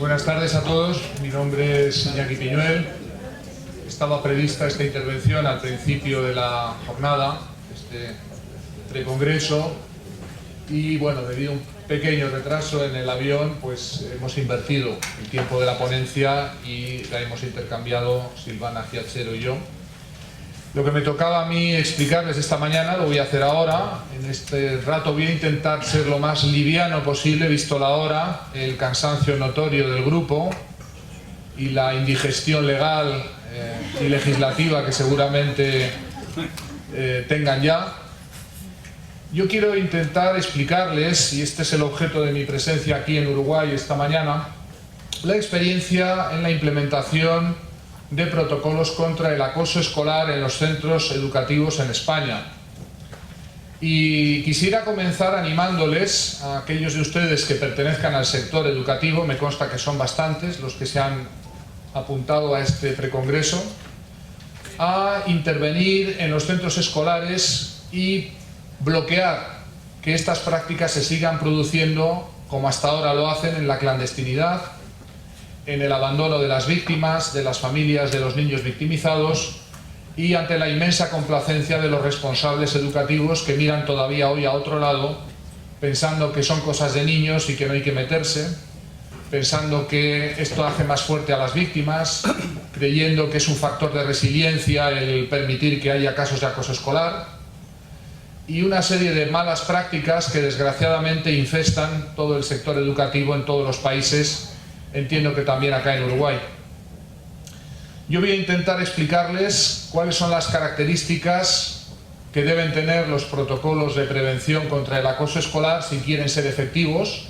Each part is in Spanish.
Buenas tardes a todos, mi nombre es Iñaki Piñuel. Estaba prevista esta intervención al principio de la jornada, este precongreso, y bueno, debido a un pequeño retraso en el avión, pues hemos invertido el tiempo de la ponencia y la hemos intercambiado Silvana Giachero y yo. Lo que me tocaba a mí explicarles esta mañana lo voy a hacer ahora. En este rato voy a intentar ser lo más liviano posible, visto la hora, el cansancio notorio del grupo y la indigestión legal y legislativa que seguramente tengan ya. Yo quiero intentar explicarles, y este es el objeto de mi presencia aquí en Uruguay esta mañana, la experiencia en la implementación de protocolos contra el acoso escolar en los centros educativos en España. Y quisiera comenzar animándoles a aquellos de ustedes que pertenezcan al sector educativo, me consta que son bastantes los que se han apuntado a este precongreso, a intervenir en los centros escolares y bloquear que estas prácticas se sigan produciendo como hasta ahora lo hacen en la clandestinidad, en el abandono de las víctimas, de las familias de los niños victimizados y ante la inmensa complacencia de los responsables educativos que miran todavía hoy a otro lado, pensando que son cosas de niños y que no hay que meterse, pensando que esto hace más fuerte a las víctimas, creyendo que es un factor de resiliencia el permitir que haya casos de acoso escolar y una serie de malas prácticas que desgraciadamente infestan todo el sector educativo en todos los países. Entiendo que también acá en Uruguay. Yo voy a intentar explicarles cuáles son las características que deben tener los protocolos de prevención contra el acoso escolar si quieren ser efectivos.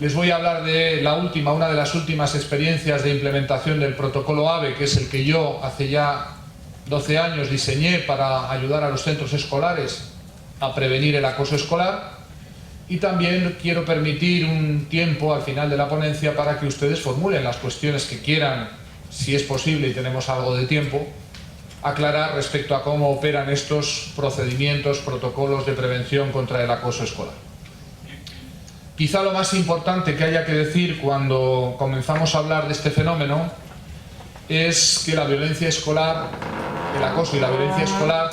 Les voy a hablar de una de las últimas experiencias de implementación del protocolo AVE, que es el que yo hace ya 12 años diseñé para ayudar a los centros escolares a prevenir el acoso escolar. Y también quiero permitir un tiempo al final de la ponencia para que ustedes formulen las cuestiones que quieran, si es posible y tenemos algo de tiempo, aclarar respecto a cómo operan estos procedimientos, protocolos de prevención contra el acoso escolar. Quizá lo más importante que haya que decir cuando comenzamos a hablar de este fenómeno es que la violencia escolar, el acoso y la violencia escolar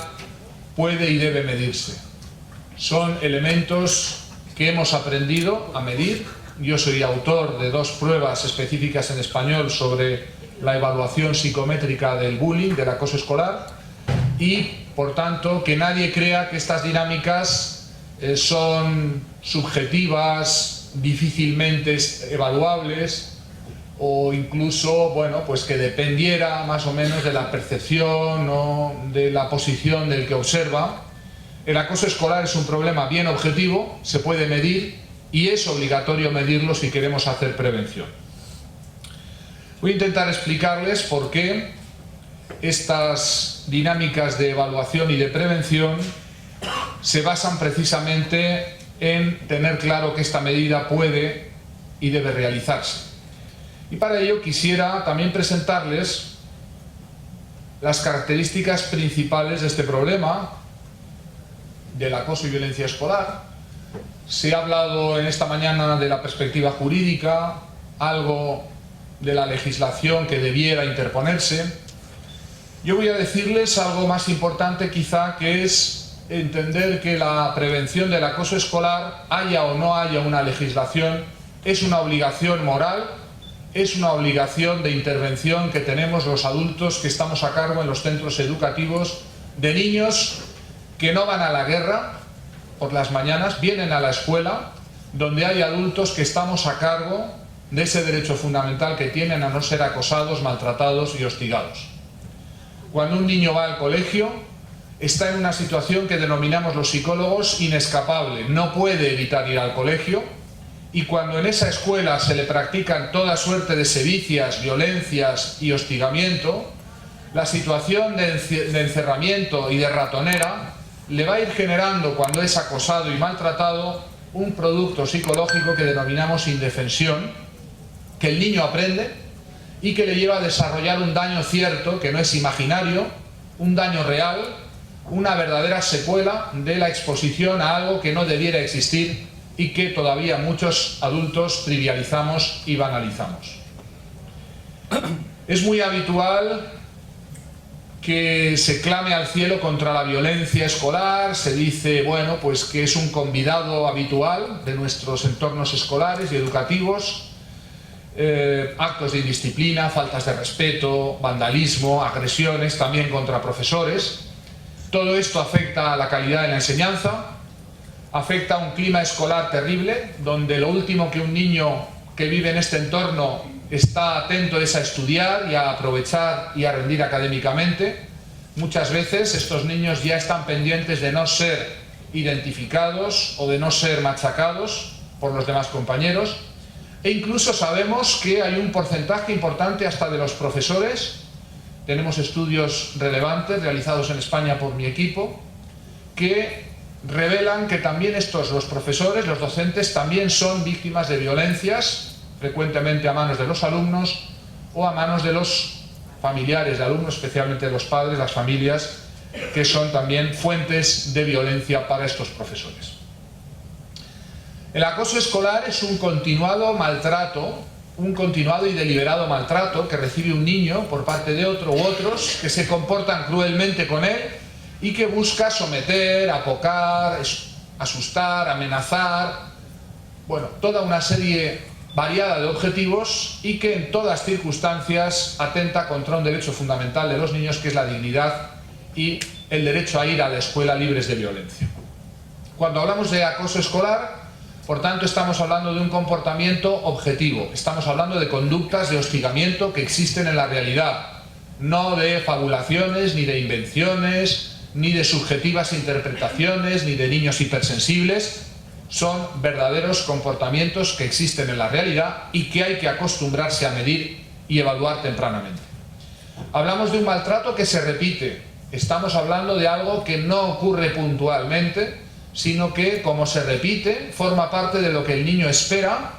puede y debe medirse. Son elementos que hemos aprendido a medir. Yo soy autor de 2 pruebas específicas en español sobre la evaluación psicométrica del bullying, del acoso escolar, y por tanto que nadie crea que estas dinámicas son subjetivas, difícilmente evaluables o incluso, bueno, pues que dependiera más o menos de la percepción o de la posición del que observa. El acoso escolar es un problema bien objetivo, se puede medir y es obligatorio medirlo si queremos hacer prevención. Voy a intentar explicarles por qué estas dinámicas de evaluación y de prevención se basan precisamente en tener claro que esta medida puede y debe realizarse. Y para ello quisiera también presentarles las características principales de este problema, del acoso y violencia escolar. Se ha hablado en esta mañana de la perspectiva jurídica, algo de la legislación que debiera interponerse. Yo voy a decirles algo más importante quizá, que es entender que la prevención del acoso escolar, haya o no haya una legislación, es una obligación moral, es una obligación de intervención que tenemos los adultos que estamos a cargo en los centros educativos de niños que no van a la guerra por las mañanas, vienen a la escuela, donde hay adultos que estamos a cargo de ese derecho fundamental que tienen a no ser acosados, maltratados y hostigados. Cuando un niño va al colegio, está en una situación que denominamos los psicólogos inescapable, no puede evitar ir al colegio, y cuando en esa escuela se le practican toda suerte de sevicias, violencias y hostigamiento, la situación de encerramiento y de ratonera le va a ir generando, cuando es acosado y maltratado, un producto psicológico que denominamos indefensión, que el niño aprende y que le lleva a desarrollar un daño cierto, que no es imaginario, un daño real, una verdadera secuela de la exposición a algo que no debiera existir y que todavía muchos adultos trivializamos y banalizamos. Es muy habitual que se clame al cielo contra la violencia escolar. Se dice, bueno, pues que es un convidado habitual de nuestros entornos escolares y educativos. Actos de indisciplina, faltas de respeto, vandalismo, agresiones también contra profesores. Todo esto afecta a la calidad de la enseñanza, afecta a un clima escolar terrible, donde lo último que un niño que vive en este entorno está atento es a estudiar y a aprovechar y a rendir académicamente. Muchas veces estos niños ya están pendientes de no ser identificados o de no ser machacados por los demás compañeros. E incluso sabemos que hay un porcentaje importante hasta de los profesores, tenemos estudios relevantes realizados en España por mi equipo, que revelan que también los profesores, los docentes, también son víctimas de violencias, frecuentemente a manos de los alumnos o a manos de los familiares de alumnos, especialmente de los padres, las familias, que son también fuentes de violencia para estos profesores. El acoso escolar es un continuado maltrato, un continuado y deliberado maltrato que recibe un niño por parte de otro u otros que se comportan cruelmente con él y que busca someter, apocar, asustar, amenazar, bueno, toda una serie variada de objetivos y que en todas circunstancias atenta contra un derecho fundamental de los niños, que es la dignidad y el derecho a ir a la escuela libres de violencia. Cuando hablamos de acoso escolar, por tanto, estamos hablando de un comportamiento objetivo, estamos hablando de conductas de hostigamiento que existen en la realidad, no de fabulaciones, ni de invenciones, ni de subjetivas interpretaciones, ni de niños hipersensibles. Son verdaderos comportamientos que existen en la realidad y que hay que acostumbrarse a medir y evaluar tempranamente. Hablamos de un maltrato que se repite, estamos hablando de algo que no ocurre puntualmente, sino que, como se repite, forma parte de lo que el niño espera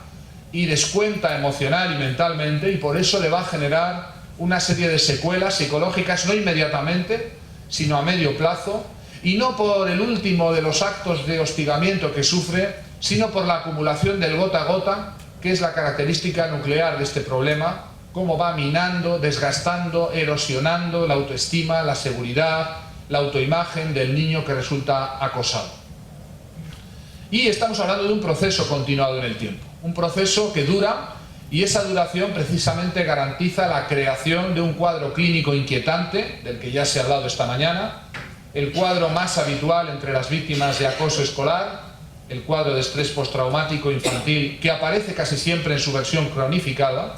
y descuenta emocional y mentalmente, y por eso le va a generar una serie de secuelas psicológicas, no inmediatamente, sino a medio plazo, y no por el último de los actos de hostigamiento que sufre, sino por la acumulación del gota a gota, que es la característica nuclear de este problema, cómo va minando, desgastando, erosionando la autoestima, la seguridad, la autoimagen del niño que resulta acosado. Y estamos hablando de un proceso continuado en el tiempo, un proceso que dura, y esa duración precisamente garantiza la creación de un cuadro clínico inquietante, del que ya se ha hablado esta mañana, el cuadro más habitual entre las víctimas de acoso escolar, el cuadro de estrés postraumático infantil, que aparece casi siempre en su versión cronificada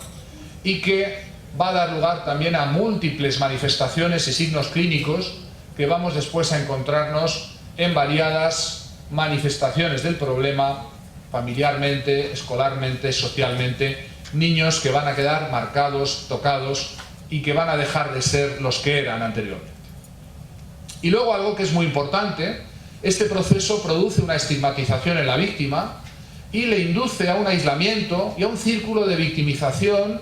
y que va a dar lugar también a múltiples manifestaciones y signos clínicos que vamos después a encontrarnos en variadas manifestaciones del problema, familiarmente, escolarmente, socialmente, niños que van a quedar marcados, tocados y que van a dejar de ser los que eran anteriormente. Y luego algo que es muy importante, este proceso produce una estigmatización en la víctima y le induce a un aislamiento y a un círculo de victimización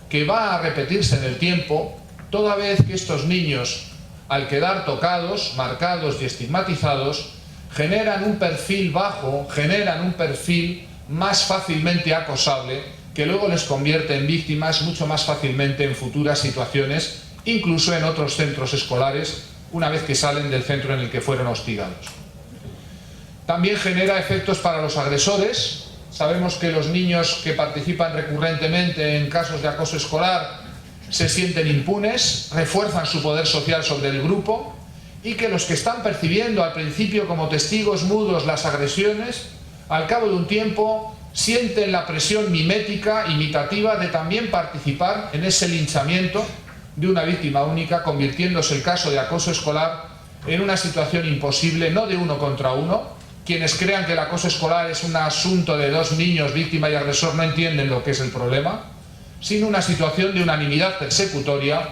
que va a repetirse en el tiempo, toda vez que estos niños, al quedar tocados, marcados y estigmatizados, generan un perfil bajo, generan un perfil más fácilmente acosable, que luego les convierte en víctimas mucho más fácilmente en futuras situaciones, incluso en otros centros escolares, una vez que salen del centro en el que fueron hostigados. También genera efectos para los agresores. Sabemos que los niños que participan recurrentemente en casos de acoso escolar se sienten impunes, refuerzan su poder social sobre el grupo, y que los que están percibiendo al principio como testigos mudos las agresiones, al cabo de un tiempo sienten la presión mimética, imitativa, de también participar en ese linchamiento de una víctima única, convirtiéndose el caso de acoso escolar en una situación imposible, no de uno contra uno. Quienes crean que el acoso escolar es un asunto de dos niños, víctima y agresor, no entienden lo que es el problema, sino una situación de unanimidad persecutoria,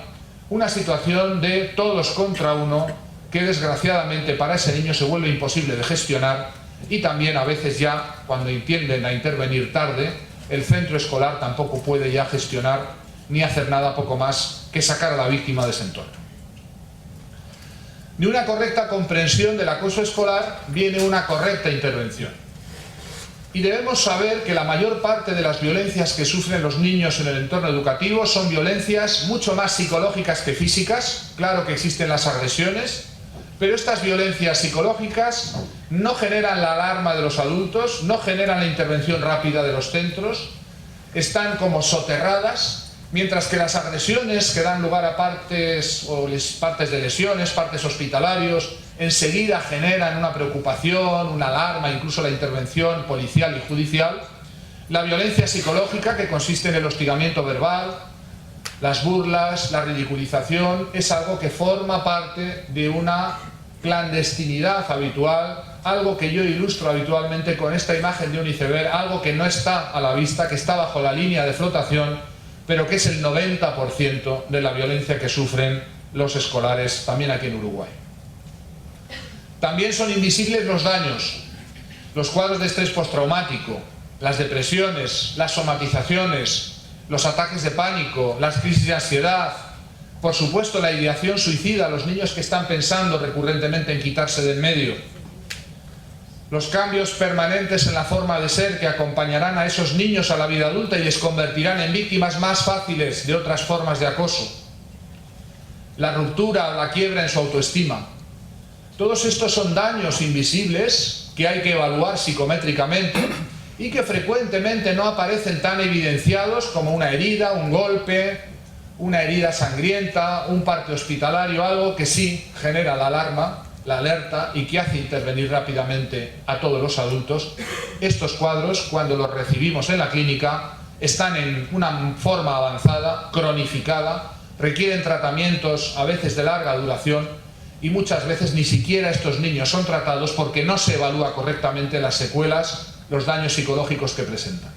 una situación de todos contra uno, que desgraciadamente para ese niño se vuelve imposible de gestionar, y también a veces ya, cuando tienden a intervenir tarde, el centro escolar tampoco puede ya gestionar ni hacer nada poco más que sacar a la víctima de ese entorno. De una correcta comprensión del acoso escolar viene una correcta intervención. Y debemos saber que la mayor parte de las violencias que sufren los niños en el entorno educativo son violencias mucho más psicológicas que físicas. Claro que existen las agresiones, pero estas violencias psicológicas no generan la alarma de los adultos, no generan la intervención rápida de los centros, están como soterradas, mientras que las agresiones que dan lugar a partes de lesiones, partes hospitalarios, enseguida generan una preocupación, una alarma, incluso la intervención policial y judicial. La violencia psicológica, que consiste en el hostigamiento verbal, las burlas, la ridiculización, es algo que forma parte de una clandestinidad habitual, algo que yo ilustro habitualmente con esta imagen de un iceberg, algo que no está a la vista, que está bajo la línea de flotación, pero que es el 90% de la violencia que sufren los escolares también aquí en Uruguay. También son invisibles los daños, los cuadros de estrés postraumático, las depresiones, las somatizaciones, los ataques de pánico, las crisis de ansiedad, por supuesto la ideación suicida, los niños que están pensando recurrentemente en quitarse de en medio, los cambios permanentes en la forma de ser que acompañarán a esos niños a la vida adulta y les convertirán en víctimas más fáciles de otras formas de acoso, la ruptura o la quiebra en su autoestima. Todos estos son daños invisibles que hay que evaluar psicométricamente y que frecuentemente no aparecen tan evidenciados como una herida, un golpe, una herida sangrienta, un parte hospitalario, algo que sí genera la alarma, la alerta y que hace intervenir rápidamente a todos los adultos. Estos cuadros, cuando los recibimos en la clínica, están en una forma avanzada, cronificada, requieren tratamientos a veces de larga duración y muchas veces ni siquiera estos niños son tratados porque no se evalúa correctamente las secuelas, los daños psicológicos que presentan.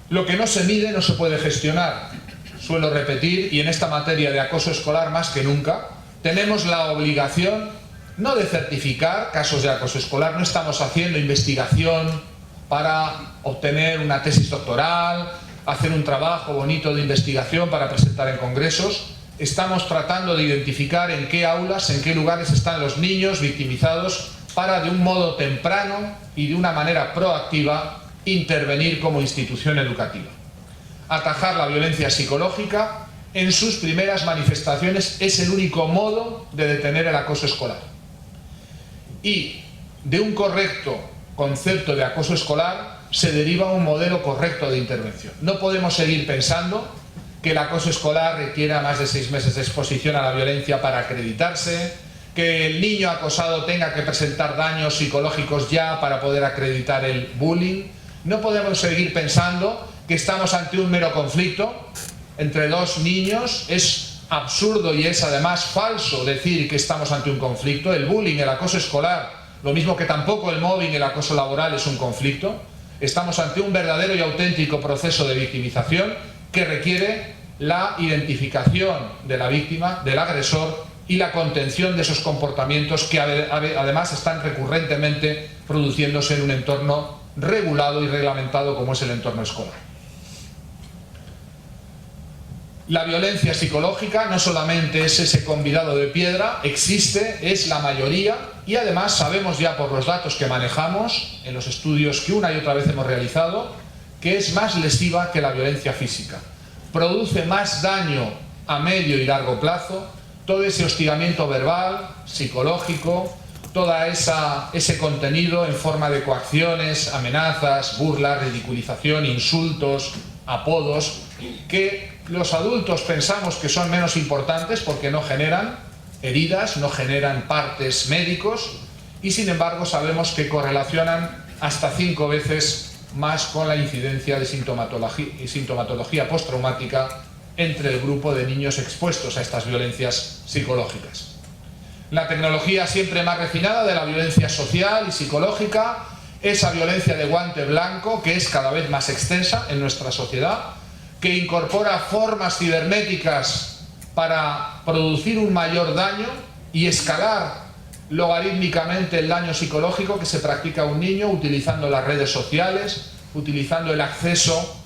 Lo que no se mide no se puede gestionar. Suelo repetir, y en esta materia de acoso escolar más que nunca, tenemos la obligación no de certificar casos de acoso escolar, no estamos haciendo investigación para obtener una tesis doctoral, hacer un trabajo bonito de investigación para presentar en congresos. Estamos tratando de identificar en qué aulas, en qué lugares están los niños victimizados para de un modo temprano y de una manera proactiva intervenir como institución educativa. Atajar la violencia psicológica en sus primeras manifestaciones es el único modo de detener el acoso escolar. Y de un correcto concepto de acoso escolar se deriva un modelo correcto de intervención. No podemos seguir pensando que el acoso escolar requiera más de 6 meses de exposición a la violencia para acreditarse, que el niño acosado tenga que presentar daños psicológicos ya para poder acreditar el bullying. No podemos seguir pensando que estamos ante un mero conflicto entre dos niños. Es absurdo y es además falso decir que estamos ante un conflicto. El bullying, el acoso escolar, lo mismo que tampoco el mobbing, el acoso laboral es un conflicto. Estamos ante un verdadero y auténtico proceso de victimización que requiere la identificación de la víctima, del agresor y la contención de esos comportamientos que además están recurrentemente produciéndose en un entorno regulado y reglamentado como es el entorno escolar. La violencia psicológica no solamente es ese convidado de piedra, existe, es la mayoría y además sabemos ya por los datos que manejamos en los estudios que una y otra vez hemos realizado que es más lesiva que la violencia física. Produce más daño a medio y largo plazo, todo ese hostigamiento verbal, psicológico, todo ese contenido en forma de coacciones, amenazas, burlas, ridiculización, insultos, apodos, que los adultos pensamos que son menos importantes porque no generan heridas, no generan partes médicos y sin embargo sabemos que correlacionan hasta 5 veces más con la incidencia de sintomatología postraumática entre el grupo de niños expuestos a estas violencias psicológicas. La tecnología siempre más refinada de la violencia social y psicológica, esa violencia de guante blanco que es cada vez más extensa en nuestra sociedad, que incorpora formas cibernéticas para producir un mayor daño y escalar logarítmicamente el daño psicológico que se practica a un niño utilizando las redes sociales, utilizando el acceso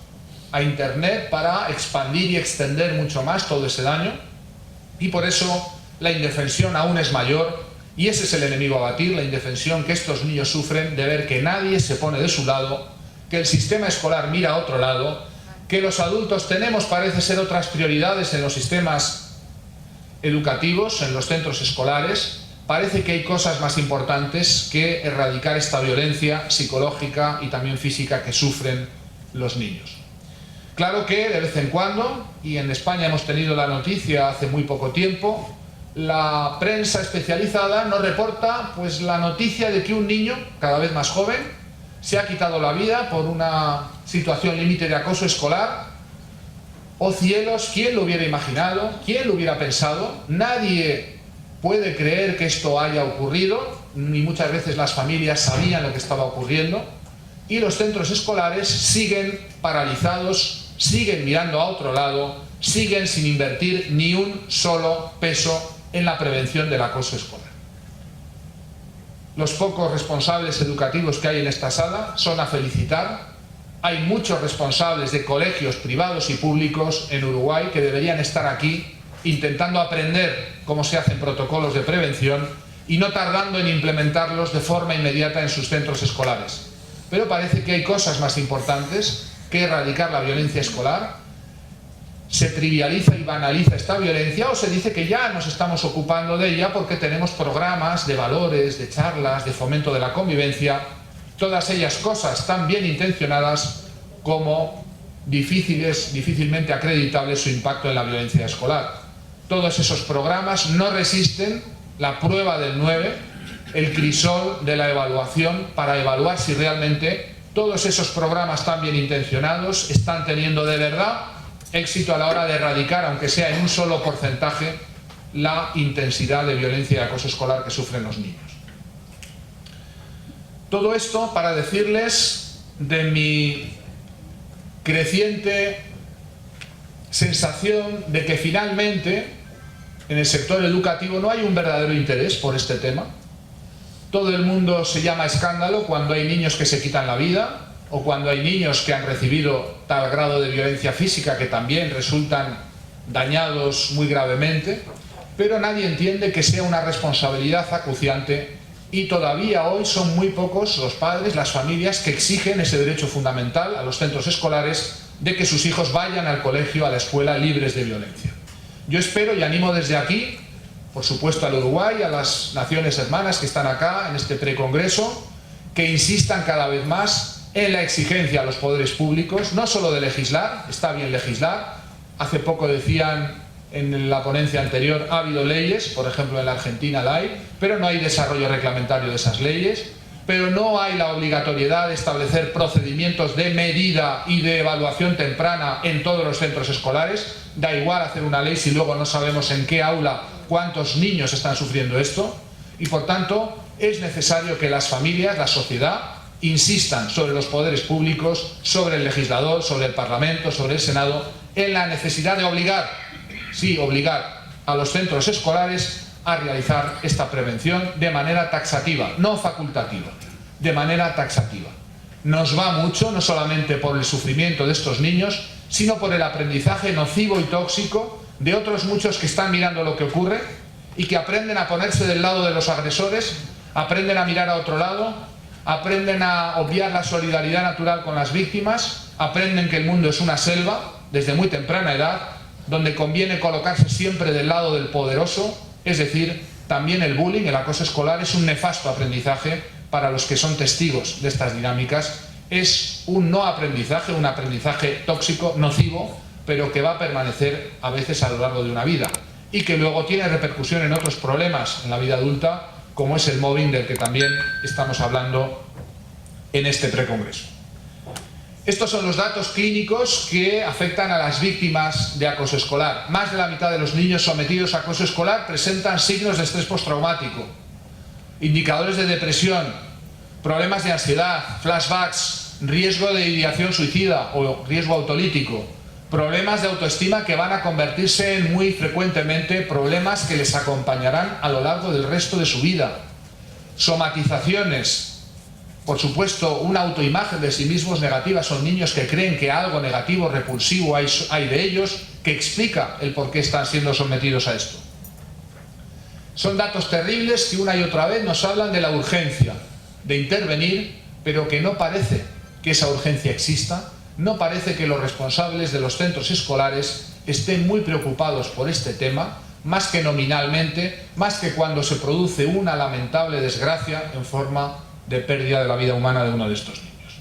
a Internet para expandir y extender mucho más todo ese daño. Y por eso la indefensión aún es mayor Y ese es el enemigo a batir, la indefensión que estos niños sufren de ver que nadie se pone de su lado, que el sistema escolar mira a otro lado, que los adultos tenemos, parece ser, otras prioridades en los sistemas educativos, en los centros escolares. Parece que hay cosas más importantes que erradicar esta violencia psicológica y también física que sufren los niños. Claro que de vez en cuando, y en España hemos tenido la noticia hace muy poco tiempo, la prensa especializada nos reporta pues la noticia de que un niño, cada vez más joven, se ha quitado la vida por una situación límite de acoso escolar. ¡Oh cielos! ¿Quién lo hubiera imaginado? ¿Quién lo hubiera pensado? Nadie puede creer que esto haya ocurrido, ni muchas veces las familias sabían lo que estaba ocurriendo, y los centros escolares siguen paralizados, siguen mirando a otro lado, siguen sin invertir ni un solo peso en la prevención del acoso escolar. Los pocos responsables educativos que hay en esta sala son a felicitar. Hay muchos responsables de colegios privados y públicos en Uruguay que deberían estar aquí intentando aprender cómo se hacen protocolos de prevención y no tardando en implementarlos de forma inmediata en sus centros escolares. Pero parece que hay cosas más importantes que erradicar la violencia escolar. Se trivializa y banaliza esta violencia, o se dice que ya nos estamos ocupando de ella porque tenemos programas de valores, de charlas, de fomento de la convivencia, todas ellas cosas tan bien intencionadas como difícilmente acreditable su impacto en la violencia escolar. Todos esos programas no resisten la prueba del 9, el crisol de la evaluación, para evaluar si realmente todos esos programas tan bien intencionados están teniendo de verdad éxito a la hora de erradicar, aunque sea en un solo porcentaje, la intensidad de violencia y acoso escolar que sufren los niños. Todo esto para decirles de mi creciente sensación de que finalmente en el sector educativo no hay un verdadero interés por este tema. Todo el mundo se llama escándalo cuando hay niños que se quitan la vida, o cuando hay niños que han recibido tal grado de violencia física que también resultan dañados muy gravemente, pero nadie entiende que sea una responsabilidad acuciante, y todavía hoy son muy pocos los padres, las familias que exigen ese derecho fundamental a los centros escolares de que sus hijos vayan al colegio, a la escuela, libres de violencia. Yo espero y animo desde aquí, por supuesto al Uruguay, a las naciones hermanas que están acá en este precongreso, que insistan cada vez más en la exigencia a los poderes públicos, no solo de legislar, está bien legislar. Hace poco decían en la ponencia anterior, ha habido leyes, por ejemplo en la Argentina la hay, pero no hay desarrollo reglamentario de esas leyes, pero no hay la obligatoriedad de establecer procedimientos de medida y de evaluación temprana en todos los centros escolares. Da igual hacer una ley si luego no sabemos en qué aula cuántos niños están sufriendo esto, y por tanto es necesario que las familias, la sociedad, insistan sobre los poderes públicos, sobre el legislador, sobre el Parlamento, sobre el Senado, en la necesidad de obligar, sí, obligar a los centros escolares a realizar esta prevención de manera taxativa, no facultativa, de manera taxativa. Nos va mucho, no solamente por el sufrimiento de estos niños, sino por el aprendizaje nocivo y tóxico de otros muchos que están mirando lo que ocurre y que aprenden a ponerse del lado de los agresores, aprenden a mirar a otro lado, aprenden a obviar la solidaridad natural con las víctimas, aprenden que el mundo es una selva desde muy temprana edad, donde conviene colocarse siempre del lado del poderoso. Es decir, también el bullying, el acoso escolar, es un nefasto aprendizaje para los que son testigos de estas dinámicas. Es un no aprendizaje, un aprendizaje tóxico, nocivo, pero que va a permanecer a veces a lo largo de una vida y que luego tiene repercusión en otros problemas en la vida adulta, como es el mobbing, del que también estamos hablando en este precongreso. Estos son los datos clínicos que afectan a las víctimas de acoso escolar. Más de la mitad de los niños sometidos a acoso escolar presentan signos de estrés postraumático, indicadores de depresión, problemas de ansiedad, flashbacks, riesgo de ideación suicida o riesgo autolítico, problemas de autoestima que van a convertirse en muy frecuentemente problemas que les acompañarán a lo largo del resto de su vida, somatizaciones. Por supuesto, una autoimagen de sí mismos negativa. Son niños que creen que algo negativo, repulsivo hay de ellos, que explica el por qué están siendo sometidos a esto. Son datos terribles que una y otra vez nos hablan de la urgencia de intervenir, pero que no parece que esa urgencia exista, no parece que los responsables de los centros escolares estén muy preocupados por este tema, más que nominalmente, más que cuando se produce una lamentable desgracia en forma de pérdida de la vida humana de uno de estos niños.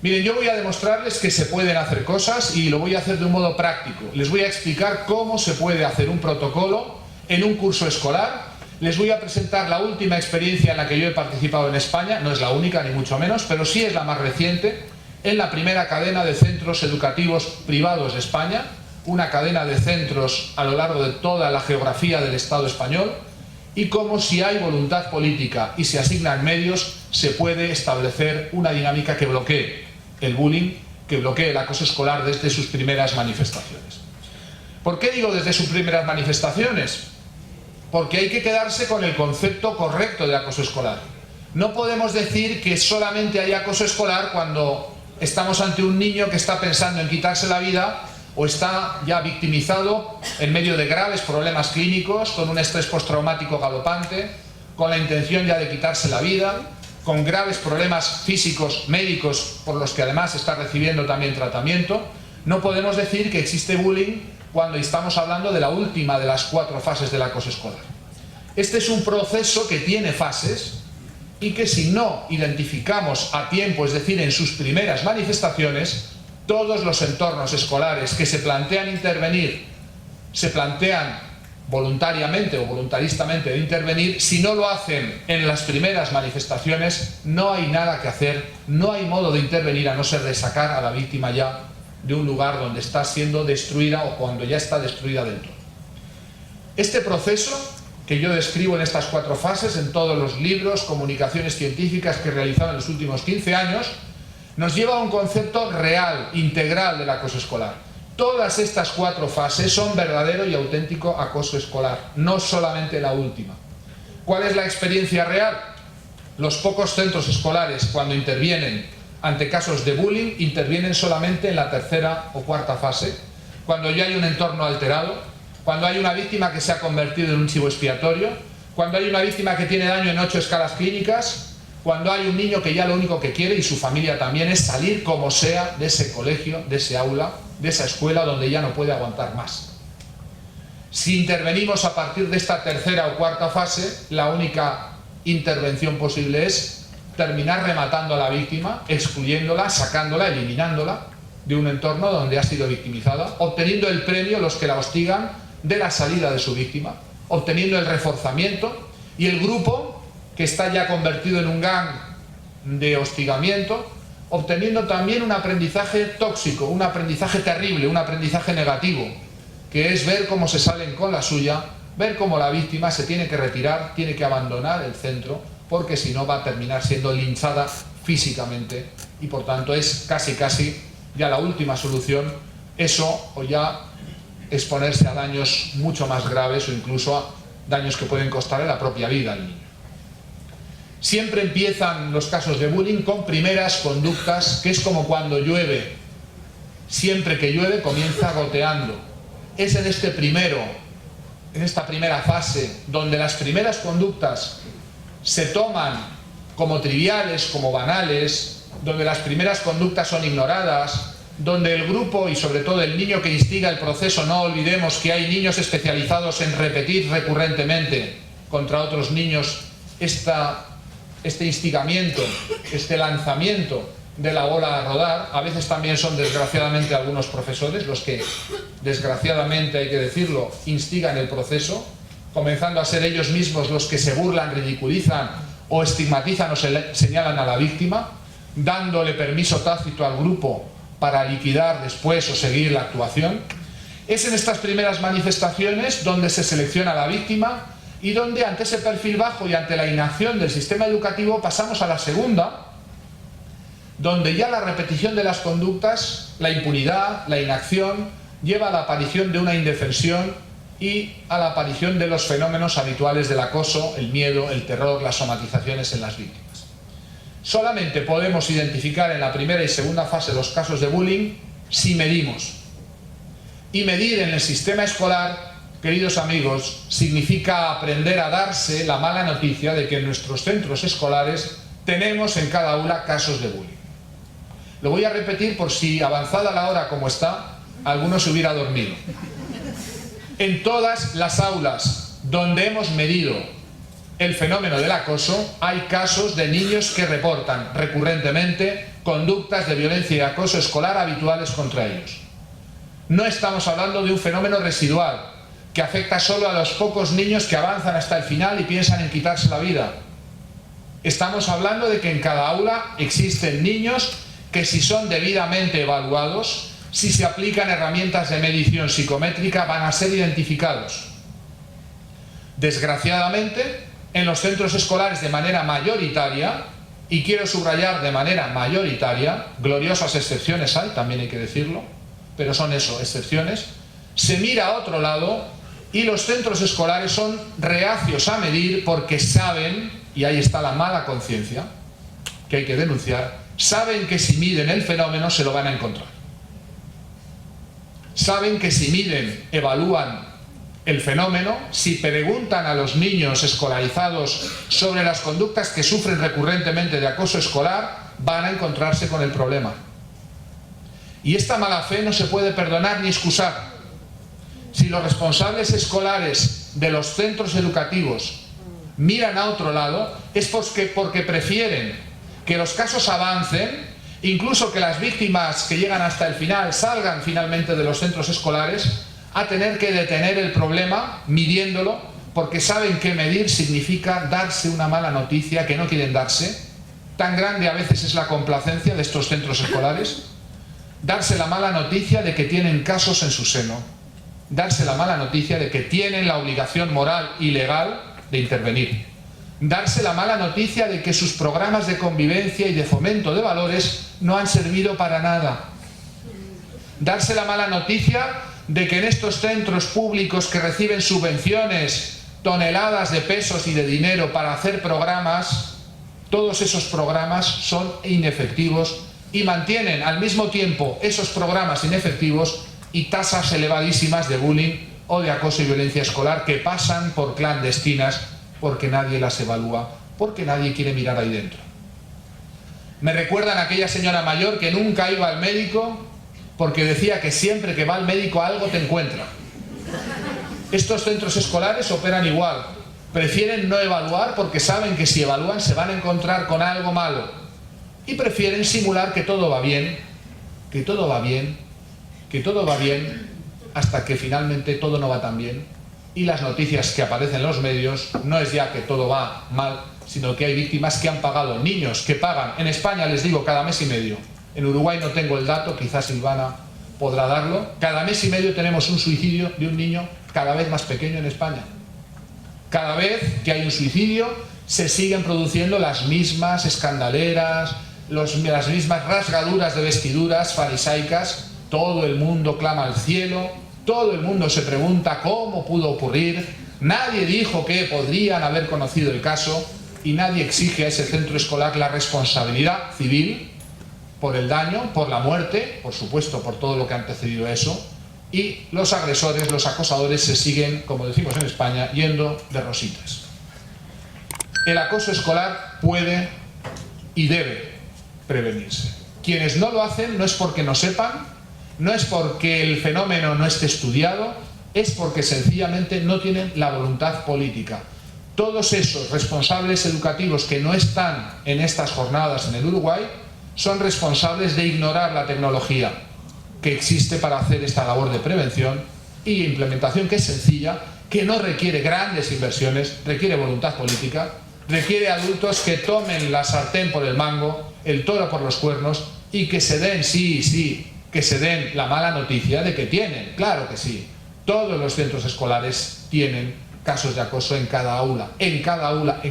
Miren, yo voy a demostrarles que se pueden hacer cosas y lo voy a hacer de un modo práctico. Les voy a explicar cómo se puede hacer un protocolo en un curso escolar. Les voy a presentar la última experiencia en la que yo he participado en España, no es la única ni mucho menos, pero sí es la más reciente, en la primera cadena de centros educativos privados de España, una cadena de centros a lo largo de toda la geografía del Estado español, y cómo, si hay voluntad política y se asignan medios, se puede establecer una dinámica que bloquee el bullying, que bloquee el acoso escolar desde sus primeras manifestaciones. ¿Por qué digo desde sus primeras manifestaciones? Porque hay que quedarse con el concepto correcto de acoso escolar. No podemos decir que solamente hay acoso escolar cuando estamos ante un niño que está pensando en quitarse la vida o está ya victimizado en medio de graves problemas clínicos, con un estrés postraumático galopante, con la intención ya de quitarse la vida, con graves problemas físicos, médicos, por los que además está recibiendo también tratamiento. No podemos decir que existe bullying cuando estamos hablando de la última de las 4 fases del acoso escolar. Este es un proceso que tiene fases y que, si no identificamos a tiempo, es decir, en sus primeras manifestaciones, todos los entornos escolares que se plantean intervenir, se plantean voluntariamente o voluntaristamente de intervenir, si no lo hacen en las primeras manifestaciones, no hay nada que hacer, no hay modo de intervenir a no ser de sacar a la víctima ya de un lugar donde está siendo destruida o cuando ya está destruida del todo. Este proceso que yo describo en estas 4 fases, en todos los libros, comunicaciones científicas que he realizado en los últimos 15 años, nos lleva a un concepto real, integral del acoso escolar. Todas estas 4 fases son verdadero y auténtico acoso escolar, no solamente la última. ¿Cuál es la experiencia real? Los pocos centros escolares, cuando intervienen ante casos de bullying, intervienen solamente en la 3ª o 4ª fase, cuando ya hay un entorno alterado, cuando hay una víctima que se ha convertido en un chivo expiatorio, cuando hay una víctima que tiene daño en 8 escalas clínicas, cuando hay un niño que ya lo único que quiere, y su familia también, es salir como sea de ese colegio, de ese aula, de esa escuela donde ya no puede aguantar más. Si intervenimos a partir de esta 3ª o 4ª fase, la única intervención posible es terminar rematando a la víctima, excluyéndola, sacándola, eliminándola de un entorno donde ha sido victimizada, obteniendo el premio, los que la hostigan, de la salida de su víctima, obteniendo el reforzamiento, y el grupo que está ya convertido en un gang de hostigamiento, obteniendo también un aprendizaje tóxico, un aprendizaje terrible, un aprendizaje negativo, que es ver cómo se salen con la suya, ver cómo la víctima se tiene que retirar, tiene que abandonar el centro, porque si no va a terminar siendo linchada físicamente, y por tanto es casi ya la última solución, eso, o ya exponerse a daños mucho más graves o incluso a daños que pueden costarle la propia vida al niño. Siempre empiezan los casos de bullying con primeras conductas, que es como cuando llueve. Siempre que llueve comienza goteando. Es en esta primera fase, donde las primeras conductas se toman como triviales, como banales, donde las primeras conductas son ignoradas, donde el grupo y sobre todo el niño que instiga el proceso, no olvidemos que hay niños especializados en repetir recurrentemente contra otros niños este instigamiento, este lanzamiento de la bola a rodar. A veces también son, desgraciadamente, algunos profesores los que, desgraciadamente hay que decirlo, instigan el proceso, comenzando a ser ellos mismos los que se burlan, ridiculizan o estigmatizan o señalan a la víctima, dándole permiso tácito al grupo para liquidar después o seguir la actuación. Es en estas primeras manifestaciones donde se selecciona a la víctima y donde, ante ese perfil bajo y ante la inacción del sistema educativo, pasamos a la segunda, donde ya la repetición de las conductas, la impunidad, la inacción, lleva a la aparición de una indefensión y a la aparición de los fenómenos habituales del acoso, el miedo, el terror, las somatizaciones en las víctimas. Solamente podemos identificar en la primera y segunda fase los casos de bullying si medimos. Y medir en el sistema escolar queridos amigos, significa aprender a darse la mala noticia de que en nuestros centros escolares tenemos en cada aula casos de bullying. Lo voy a repetir por si, avanzada la hora como está, alguno se hubiera dormido. En todas las aulas donde hemos medido el fenómeno del acoso, hay casos de niños que reportan recurrentemente conductas de violencia y acoso escolar habituales contra ellos. No estamos hablando de un fenómeno residual que afecta solo a los pocos niños que avanzan hasta el final y piensan en quitarse la vida. Estamos hablando de que en cada aula existen niños que, si son debidamente evaluados, si se aplican herramientas de medición psicométrica, van a ser identificados. Desgraciadamente, en los centros escolares de manera mayoritaria, y quiero subrayar de manera mayoritaria, gloriosas excepciones hay, también hay que decirlo, pero son eso, excepciones, se mira a otro lado y los centros escolares son reacios a medir porque saben, y ahí está la mala conciencia, que hay que denunciar, saben que si miden el fenómeno se lo van a encontrar. Saben que si miden, evalúan el fenómeno, si preguntan a los niños escolarizados sobre las conductas que sufren recurrentemente de acoso escolar, van a encontrarse con el problema. Y esta mala fe no se puede perdonar ni excusar. Si los responsables escolares de los centros educativos miran a otro lado, es porque prefieren que los casos avancen, incluso que las víctimas que llegan hasta el final salgan finalmente de los centros escolares, a tener que detener el problema midiéndolo, porque saben que medir significa darse una mala noticia que no quieren darse. Tan grande a veces es la complacencia de estos centros escolares. Darse la mala noticia de que tienen casos en su seno. Darse la mala noticia de que tienen la obligación moral y legal de intervenir. Darse la mala noticia de que sus programas de convivencia y de fomento de valores no han servido para nada. Darse la mala noticia de que en estos centros públicos que reciben subvenciones, toneladas de pesos y de dinero para hacer programas, todos esos programas son inefectivos y mantienen al mismo tiempo esos programas inefectivos y tasas elevadísimas de bullying o de acoso y violencia escolar que pasan por clandestinas porque nadie las evalúa, porque nadie quiere mirar ahí dentro. Me recuerdan a aquella señora mayor que nunca iba al médico porque decía que siempre que va al médico algo te encuentra. Estos centros escolares operan igual. Prefieren no evaluar porque saben que si evalúan se van a encontrar con algo malo. Y prefieren simular que todo va bien, que todo va bien, que todo va bien, hasta que finalmente todo no va tan bien. Y las noticias que aparecen en los medios no es ya que todo va mal, sino que hay víctimas que han pagado, niños que pagan, en España les digo cada mes y medio. En Uruguay no tengo el dato, quizás Silvana podrá darlo. Cada mes y medio tenemos un suicidio de un niño cada vez más pequeño en España. Cada vez que hay un suicidio se siguen produciendo las mismas escandaleras, las mismas rasgaduras de vestiduras farisaicas. Todo el mundo clama al cielo, todo el mundo se pregunta cómo pudo ocurrir, nadie dijo que podrían haber conocido el caso y nadie exige a ese centro escolar la responsabilidad civil por el daño, por la muerte, por supuesto por todo lo que ha antecedido a eso, y los agresores, los acosadores se siguen, como decimos en España, yendo de rositas. El acoso escolar puede y debe prevenirse. Quienes no lo hacen no es porque no sepan, no es porque el fenómeno no esté estudiado, es porque sencillamente no tienen la voluntad política. Todos esos responsables educativos que no están en estas jornadas en el Uruguay son responsables de ignorar la tecnología que existe para hacer esta labor de prevención y implementación, que es sencilla, que no requiere grandes inversiones, requiere voluntad política, requiere adultos que tomen la sartén por el mango, el toro por los cuernos y que se den, que se den la mala noticia de que tienen, claro que sí, todos los centros escolares tienen casos de acoso en cada aula, en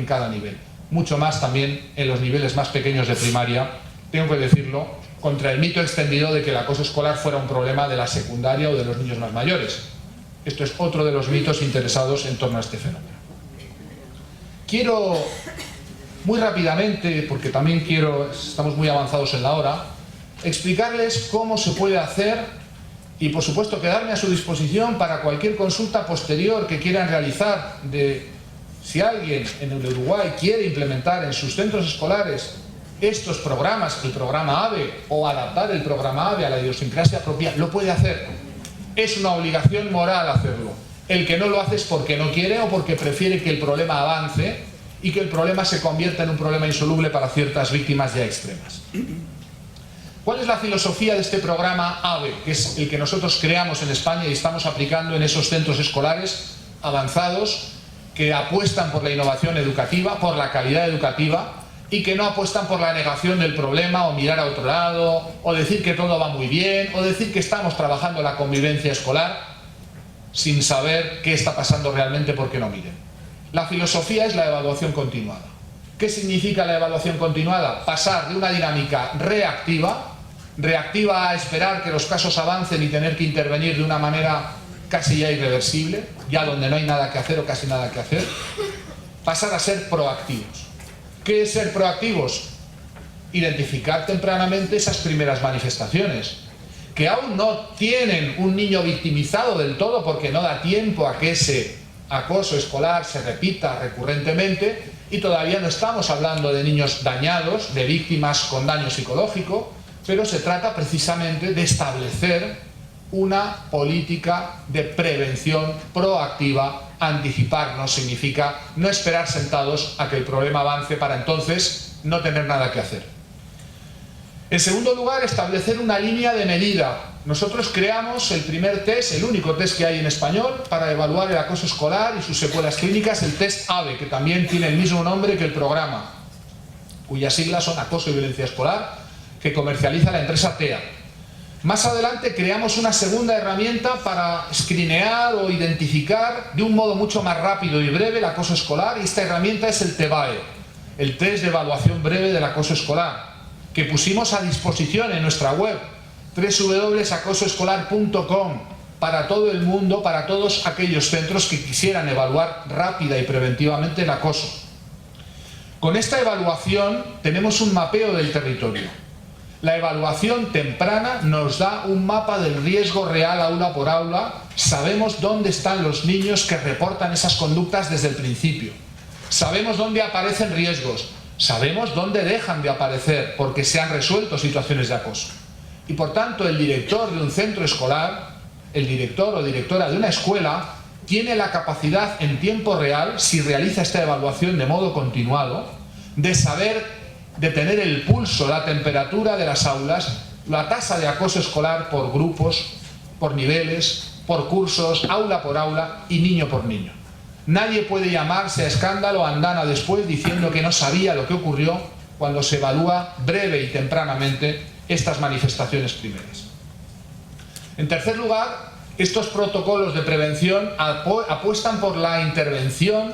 cada nivel. Mucho más también en los niveles más pequeños de primaria, tengo que decirlo, contra el mito extendido de que el acoso escolar fuera un problema de la secundaria o de los niños más mayores. Esto es otro de los mitos interesados en torno a este fenómeno. Quiero, muy rápidamente, porque también estamos muy avanzados en la hora, explicarles cómo se puede hacer Y por supuesto quedarme a su disposición para cualquier consulta posterior que quieran realizar de si alguien en el Uruguay quiere implementar en sus centros escolares estos programas, el programa AVE, o adaptar el programa AVE a la idiosincrasia propia, lo puede hacer. Es una obligación moral hacerlo. El que no lo hace es porque no quiere o porque prefiere que el problema avance y que el problema se convierta en un problema insoluble para ciertas víctimas ya extremas. ¿Cuál es la filosofía de este programa AVE, que es el que nosotros creamos en España y estamos aplicando en esos centros escolares avanzados que apuestan por la innovación educativa, por la calidad educativa y que no apuestan por la negación del problema o mirar a otro lado o decir que todo va muy bien o decir que estamos trabajando la convivencia escolar sin saber qué está pasando realmente porque no miren? La filosofía es la evaluación continuada. ¿Qué significa la evaluación continuada? Pasar de una dinámica reactiva a esperar que los casos avancen y tener que intervenir de una manera casi ya irreversible, ya donde no hay nada que hacer o casi nada que hacer, pasar a ser proactivos. ¿Qué es ser proactivos? Identificar tempranamente esas primeras manifestaciones, que aún no tienen un niño victimizado del todo porque no da tiempo a que ese acoso escolar se repita recurrentemente y todavía no estamos hablando de niños dañados, de víctimas con daño psicológico, pero se trata precisamente de establecer una política de prevención proactiva. Anticiparnos significa no esperar sentados a que el problema avance para entonces no tener nada que hacer. En segundo lugar, establecer una línea de medida. Nosotros creamos el primer test, el único test que hay en español para evaluar el acoso escolar y sus secuelas clínicas, el test AVE, que también tiene el mismo nombre que el programa, cuyas siglas son acoso y violencia escolar, que comercializa la empresa TEA. Más adelante creamos una segunda herramienta para screenear o identificar de un modo mucho más rápido y breve el acoso escolar, y esta herramienta es el TEBAE, el test de evaluación breve del acoso escolar, que pusimos a disposición en nuestra web www.acosoescolar.com para todo el mundo, para todos aquellos centros que quisieran evaluar rápida y preventivamente el acoso. Con esta evaluación tenemos un mapeo del territorio. La evaluación temprana nos da un mapa del riesgo real aula por aula. Sabemos dónde están los niños que reportan esas conductas desde el principio. Sabemos dónde aparecen riesgos. Sabemos dónde dejan de aparecer porque se han resuelto situaciones de acoso. Y por tanto, el director de un centro escolar, el director o directora de una escuela, tiene la capacidad en tiempo real, si realiza esta evaluación de modo continuado, de saber, de tener el pulso, la temperatura de las aulas, la tasa de acoso escolar por grupos, por niveles, por cursos, aula por aula y niño por niño. Nadie puede llamarse a escándalo andana después diciendo que no sabía lo que ocurrió cuando se evalúa breve y tempranamente estas manifestaciones primeras. En tercer lugar, estos protocolos de prevención apuestan por la intervención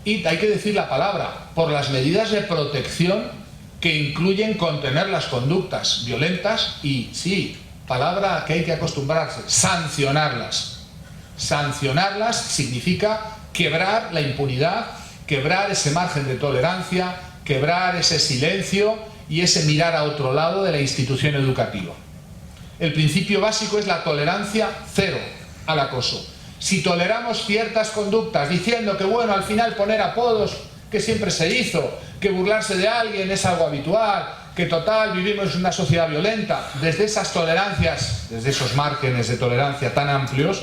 y, hay que decir la palabra, por las medidas de protección que incluyen contener las conductas violentas y, sí, palabra que hay que acostumbrarse, sancionarlas. Sancionarlas significa quebrar la impunidad, quebrar ese margen de tolerancia, quebrar ese silencio y ese mirar a otro lado de la institución educativa. El principio básico es la tolerancia cero al acoso. Si toleramos ciertas conductas diciendo que, bueno, al final poner apodos, que siempre se hizo, que burlarse de alguien es algo habitual, que total vivimos en una sociedad violenta, desde esas tolerancias, desde esos márgenes de tolerancia tan amplios,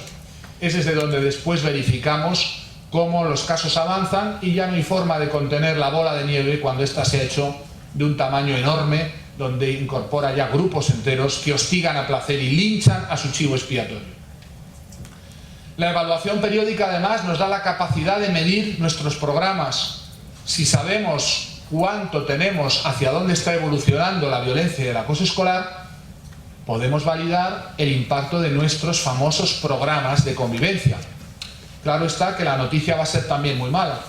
es desde donde después verificamos cómo los casos avanzan y ya no hay forma de contener la bola de nieve cuando ésta se ha hecho de un tamaño enorme, donde incorpora ya grupos enteros que hostigan a placer y linchan a su chivo expiatorio. La evaluación periódica además nos da la capacidad de medir nuestros programas. Si sabemos cuánto tenemos, hacia dónde está evolucionando la violencia y el acoso escolar, podemos validar el impacto de nuestros famosos programas de convivencia. Claro está que la noticia va a ser también muy mala.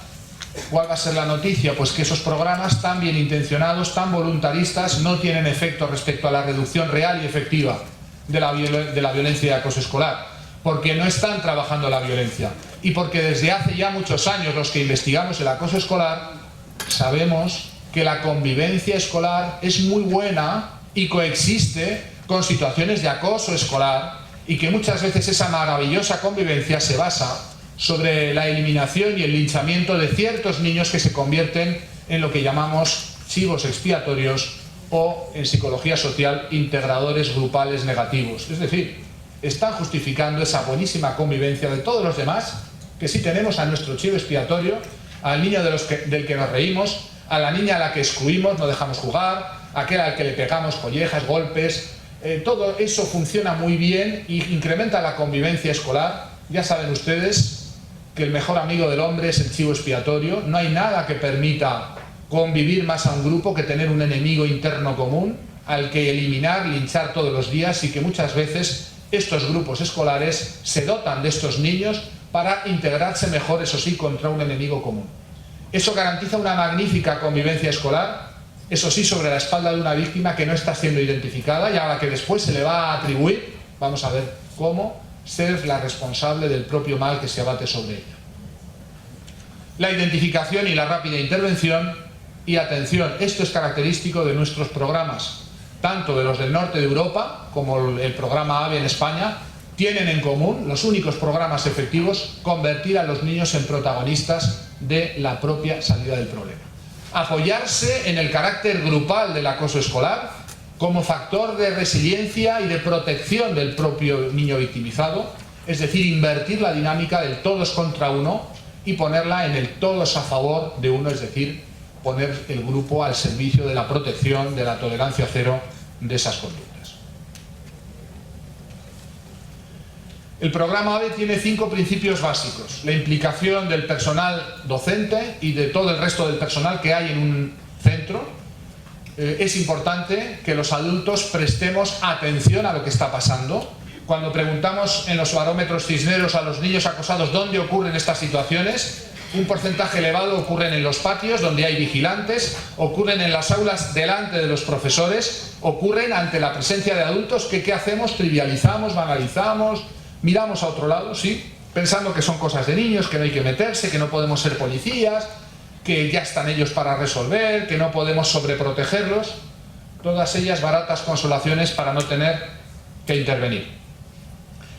¿Cuál va a ser la noticia? Pues que esos programas tan bien intencionados, tan voluntaristas, no tienen efecto respecto a la reducción real y efectiva de la violencia y acoso escolar, porque no están trabajando la violencia y porque desde hace ya muchos años los que investigamos el acoso escolar sabemos que la convivencia escolar es muy buena y coexiste con situaciones de acoso escolar y que muchas veces esa maravillosa convivencia se basa sobre la eliminación y el linchamiento de ciertos niños que se convierten en lo que llamamos chivos expiatorios o, en psicología social, integradores grupales negativos. Es decir, están justificando esa buenísima convivencia de todos los demás, que sí tenemos a nuestro chivo expiatorio, al niño del que nos reímos, a la niña a la que excluimos, no dejamos jugar, a aquel al que le pegamos collejas, golpes. Todo eso funciona muy bien y incrementa la convivencia escolar. Ya saben ustedes que el mejor amigo del hombre es el chivo expiatorio. No hay nada que permita convivir más a un grupo que tener un enemigo interno común al que eliminar, linchar todos los días, y que muchas veces estos grupos escolares se dotan de estos niños para integrarse mejor, eso sí, contra un enemigo común. Eso garantiza una magnífica convivencia escolar, eso sí, sobre la espalda de una víctima que no está siendo identificada y a la que después se le va a atribuir, vamos a ver cómo, ser la responsable del propio mal que se abate sobre ella. La identificación y la rápida intervención. Y atención, esto es característico de nuestros programas, tanto de los del norte de Europa como el programa AVE en España, tienen en común, los únicos programas efectivos, convertir a los niños en protagonistas de la propia salida del problema. Apoyarse en el carácter grupal del acoso escolar como factor de resiliencia y de protección del propio niño victimizado, es decir, invertir la dinámica del todos contra uno y ponerla en el todos a favor de uno, es decir, poner el grupo al servicio de la protección, de la tolerancia cero de esas conductas. El programa AVE tiene 5 principios básicos. La implicación del personal docente y de todo el resto del personal que hay en un centro. Es importante que los adultos prestemos atención a lo que está pasando. Cuando preguntamos en los barómetros Cisneros a los niños acosados dónde ocurren estas situaciones, un porcentaje elevado ocurren en los patios donde hay vigilantes, ocurren en las aulas delante de los profesores, ocurren ante la presencia de adultos que ¿qué hacemos? Trivializamos, banalizamos, miramos a otro lado, sí, pensando que son cosas de niños, que no hay que meterse, que no podemos ser policías, que ya están ellos para resolver, que no podemos sobreprotegerlos. Todas ellas baratas consolaciones para no tener que intervenir.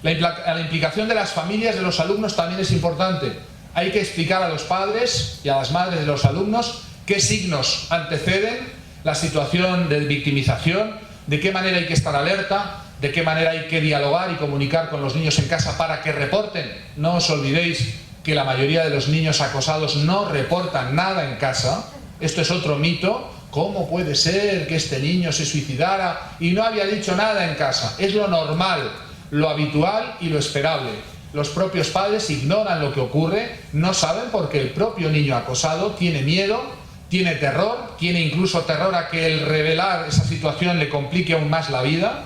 La implicación de las familias de los alumnos también es importante. Hay que explicar a los padres y a las madres de los alumnos qué signos anteceden la situación de victimización, de qué manera hay que estar alerta, de qué manera hay que dialogar y comunicar con los niños en casa para que reporten. No os olvidéis que la mayoría de los niños acosados no reportan nada en casa. Esto es otro mito. ¿Cómo puede ser que este niño se suicidara y no había dicho nada en casa? Es lo normal, lo habitual y lo esperable. Los propios padres ignoran lo que ocurre, no saben porque el propio niño acosado tiene miedo, tiene terror, tiene incluso terror a que el revelar esa situación le complique aún más la vida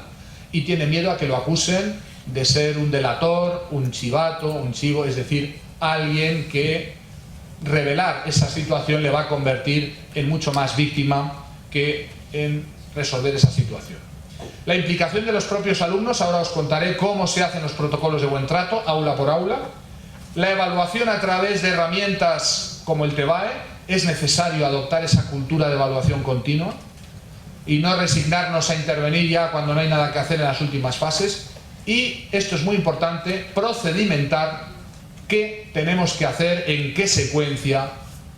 y tiene miedo a que lo acusen de ser un delator, un chivato, un chivo, es decir, alguien que revelar esa situación le va a convertir en mucho más víctima que en resolver esa situación. La implicación de los propios alumnos, ahora os contaré cómo se hacen los protocolos de buen trato, aula por aula. La evaluación a través de herramientas como el TEBAE, es necesario adoptar esa cultura de evaluación continua y no resignarnos a intervenir ya cuando no hay nada que hacer en las últimas fases. Y, esto es muy importante, procedimentar qué tenemos que hacer, en qué secuencia,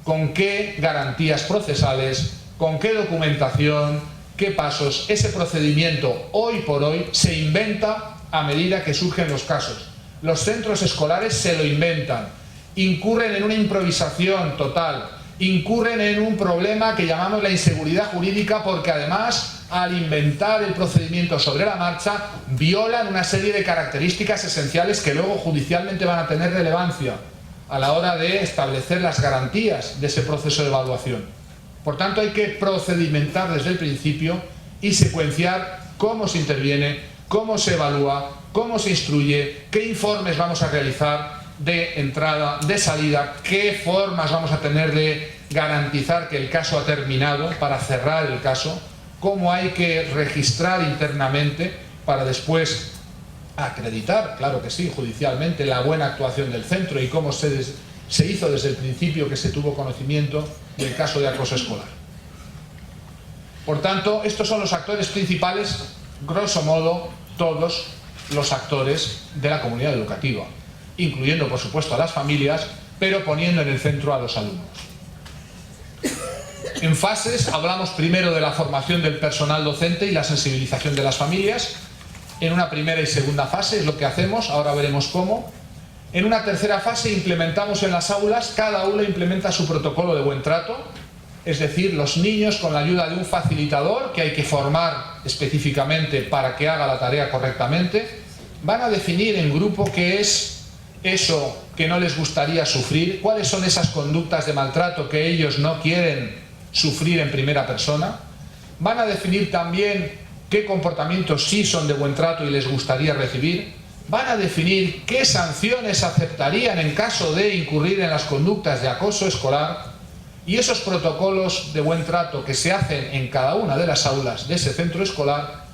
con qué garantías procesales, con qué documentación, qué pasos. Ese procedimiento hoy por hoy se inventa a medida que surgen los casos. Los centros escolares se lo inventan, incurren en una improvisación total, incurren en un problema que llamamos la inseguridad jurídica porque además al inventar el procedimiento sobre la marcha violan una serie de características esenciales que luego judicialmente van a tener relevancia a la hora de establecer las garantías de ese proceso de evaluación. Por tanto, hay que procedimentar desde el principio y secuenciar cómo se interviene, cómo se evalúa, cómo se instruye, qué informes vamos a realizar de entrada, de salida, qué formas vamos a tener de garantizar que el caso ha terminado para cerrar el caso, cómo hay que registrar internamente para después acreditar, claro que sí, judicialmente, la buena actuación del centro y cómo se hizo desde el principio que se tuvo conocimiento del caso de acoso escolar. Por tanto, estos son los actores principales, grosso modo, todos, los actores de la comunidad educativa, incluyendo por supuesto a las familias, pero poniendo en el centro a los alumnos. En fases hablamos primero de la formación del personal docente y la sensibilización de las familias. En una primera y segunda fase es lo que hacemos, ahora veremos cómo. En una tercera fase implementamos en las aulas, cada aula implementa su protocolo de buen trato, es decir, los niños con la ayuda de un facilitador que hay que formar específicamente para que haga la tarea correctamente, van a definir en grupo qué es eso que no les gustaría sufrir, cuáles son esas conductas de maltrato que ellos no quieren sufrir en primera persona, van a definir también qué comportamientos sí son de buen trato y les gustaría recibir, van a definir qué sanciones aceptarían en caso de incurrir en las conductas de acoso escolar, y esos protocolos de buen trato que se hacen en cada una de las aulas de ese centro escolar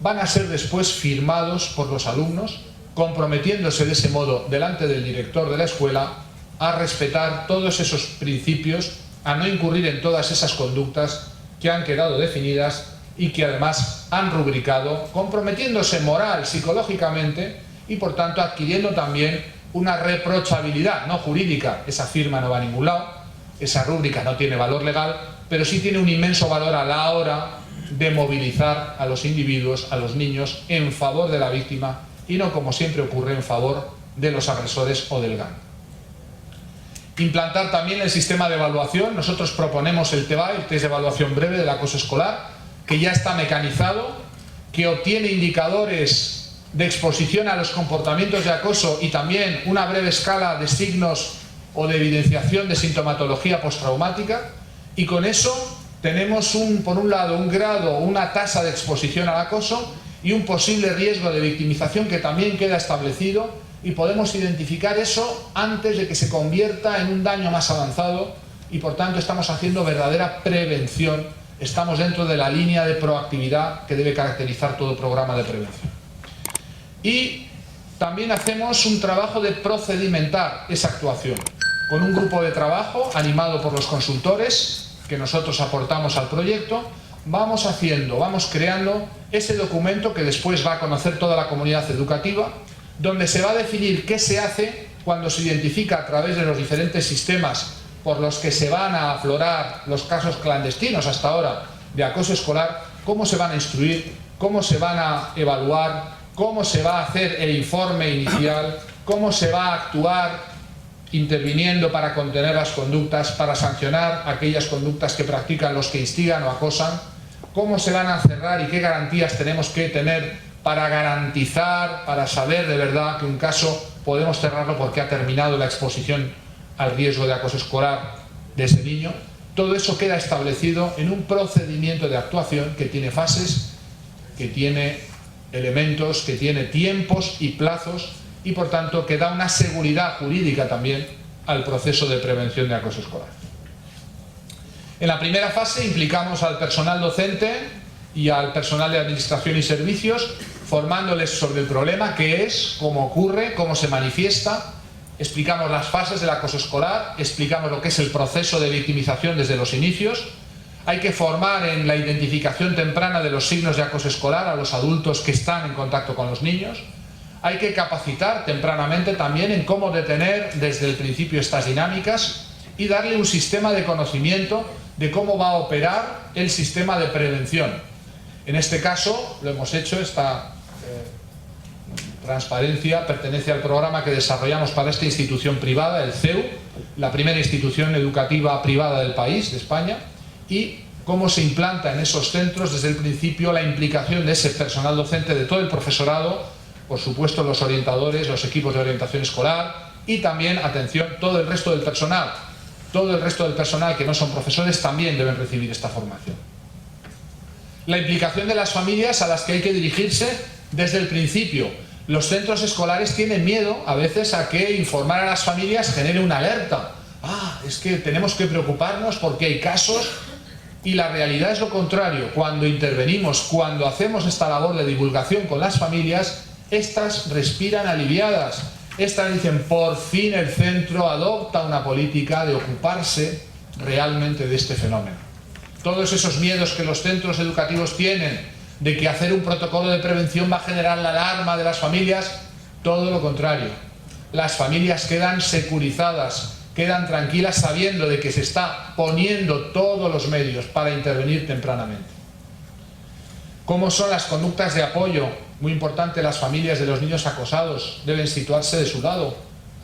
van a ser después firmados por los alumnos, comprometiéndose de ese modo delante del director de la escuela a respetar todos esos principios, a no incurrir en todas esas conductas que han quedado definidas y que además han rubricado, comprometiéndose moral, psicológicamente y por tanto adquiriendo también una reprochabilidad no jurídica. Esa firma no va a ningún lado, esa rúbrica no tiene valor legal, pero sí tiene un inmenso valor a la hora de movilizar a los individuos, a los niños, en favor de la víctima y no, como siempre ocurre, en favor de los agresores o del gang. Implantar también el sistema de evaluación. Nosotros proponemos el TEBA, el test de evaluación breve del acoso escolar, que ya está mecanizado, que obtiene indicadores de exposición a los comportamientos de acoso y también una breve escala de signos o de evidenciación de sintomatología postraumática, y con eso tenemos por un lado un grado, una tasa de exposición al acoso y un posible riesgo de victimización que también queda establecido, y podemos identificar eso antes de que se convierta en un daño más avanzado, y por tanto estamos haciendo verdadera prevención, estamos dentro de la línea de proactividad que debe caracterizar todo programa de prevención. Y también hacemos un trabajo de procedimentar esa actuación, con un grupo de trabajo animado por los consultores que nosotros aportamos al proyecto. Vamos creando ese documento que después va a conocer toda la comunidad educativa, donde se va a definir qué se hace cuando se identifica a través de los diferentes sistemas por los que se van a aflorar los casos clandestinos hasta ahora de acoso escolar, cómo se van a instruir, cómo se van a evaluar, cómo se va a hacer el informe inicial, cómo se va a actuar interviniendo para contener las conductas, para sancionar aquellas conductas que practican los que instigan o acosan, cómo se van a cerrar y qué garantías tenemos que tener para garantizar, para saber de verdad que un caso podemos cerrarlo porque ha terminado la exposición al riesgo de acoso escolar de ese niño. Todo eso queda establecido en un procedimiento de actuación que tiene fases, que tiene elementos, que tiene tiempos y plazos, y por tanto que da una seguridad jurídica también al proceso de prevención de acoso escolar. En la primera fase implicamos al personal docente y al personal de administración y servicios, formándoles sobre el problema, qué es, cómo ocurre, cómo se manifiesta. Explicamos las fases del acoso escolar, explicamos lo que es el proceso de victimización desde los inicios. Hay que formar en la identificación temprana de los signos de acoso escolar a los adultos que están en contacto con los niños. Hay que capacitar tempranamente también en cómo detener desde el principio estas dinámicas y darle un sistema de conocimiento de cómo va a operar el sistema de prevención. En este caso lo hemos hecho, esta transparencia pertenece al programa que desarrollamos para esta institución privada, el CEU, la primera institución educativa privada del país, de España, y cómo se implanta en esos centros desde el principio la implicación de ese personal docente, de todo el profesorado, por supuesto los orientadores, los equipos de orientación escolar y también, atención, todo el resto del personal. Todo el resto del personal que no son profesores también deben recibir esta formación. La implicación de las familias a las que hay que dirigirse desde el principio. Los centros escolares tienen miedo a veces a que informar a las familias genere una alerta. Es que tenemos que preocuparnos porque hay casos, y la realidad es lo contrario. Cuando intervenimos, cuando hacemos esta labor de divulgación con las familias, estas respiran aliviadas. Estas dicen, por fin el centro adopta una política de ocuparse realmente de este fenómeno. Todos esos miedos que los centros educativos tienen de que hacer un protocolo de prevención va a generar la alarma de las familias. Todo lo contrario. Las familias quedan securizadas, quedan tranquilas sabiendo de que se está poniendo todos los medios para intervenir tempranamente. ¿Cómo son las conductas de apoyo? Muy importante, las familias de los niños acosados deben situarse de su lado,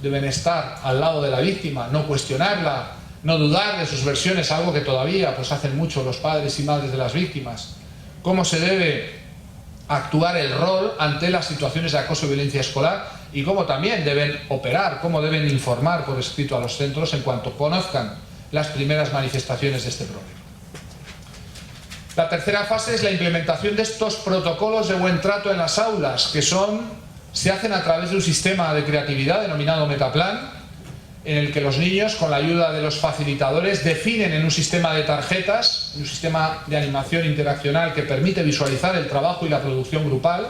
deben estar al lado de la víctima, no cuestionarla, no dudar de sus versiones, algo que todavía pues hacen mucho los padres y madres de las víctimas. ¿Cómo se debe actuar el rol ante las situaciones de acoso y violencia escolar? Y cómo también deben operar, cómo deben informar por escrito a los centros en cuanto conozcan las primeras manifestaciones de este problema. La tercera fase es la implementación de estos protocolos de buen trato en las aulas, que se hacen a través de un sistema de creatividad denominado Metaplan, en el que los niños, con la ayuda de los facilitadores, definen en un sistema de tarjetas, un sistema de animación interaccional que permite visualizar el trabajo y la producción grupal,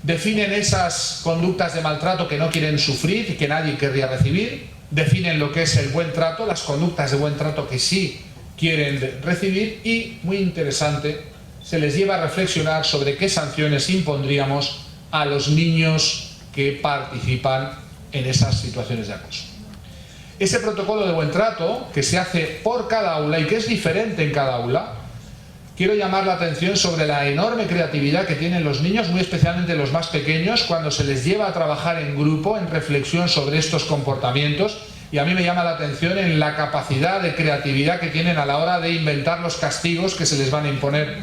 definen esas conductas de maltrato que no quieren sufrir y que nadie querría recibir, definen lo que es el buen trato, las conductas de buen trato que sí quieren recibir y, muy interesante, se les lleva a reflexionar sobre qué sanciones impondríamos a los niños que participan en esas situaciones de acoso. Ese protocolo de buen trato, que se hace por cada aula y que es diferente en cada aula, quiero llamar la atención sobre la enorme creatividad que tienen los niños, muy especialmente los más pequeños, cuando se les lleva a trabajar en grupo, en reflexión sobre estos comportamientos. Y a mí me llama la atención en la capacidad de creatividad que tienen a la hora de inventar los castigos que se les van a imponer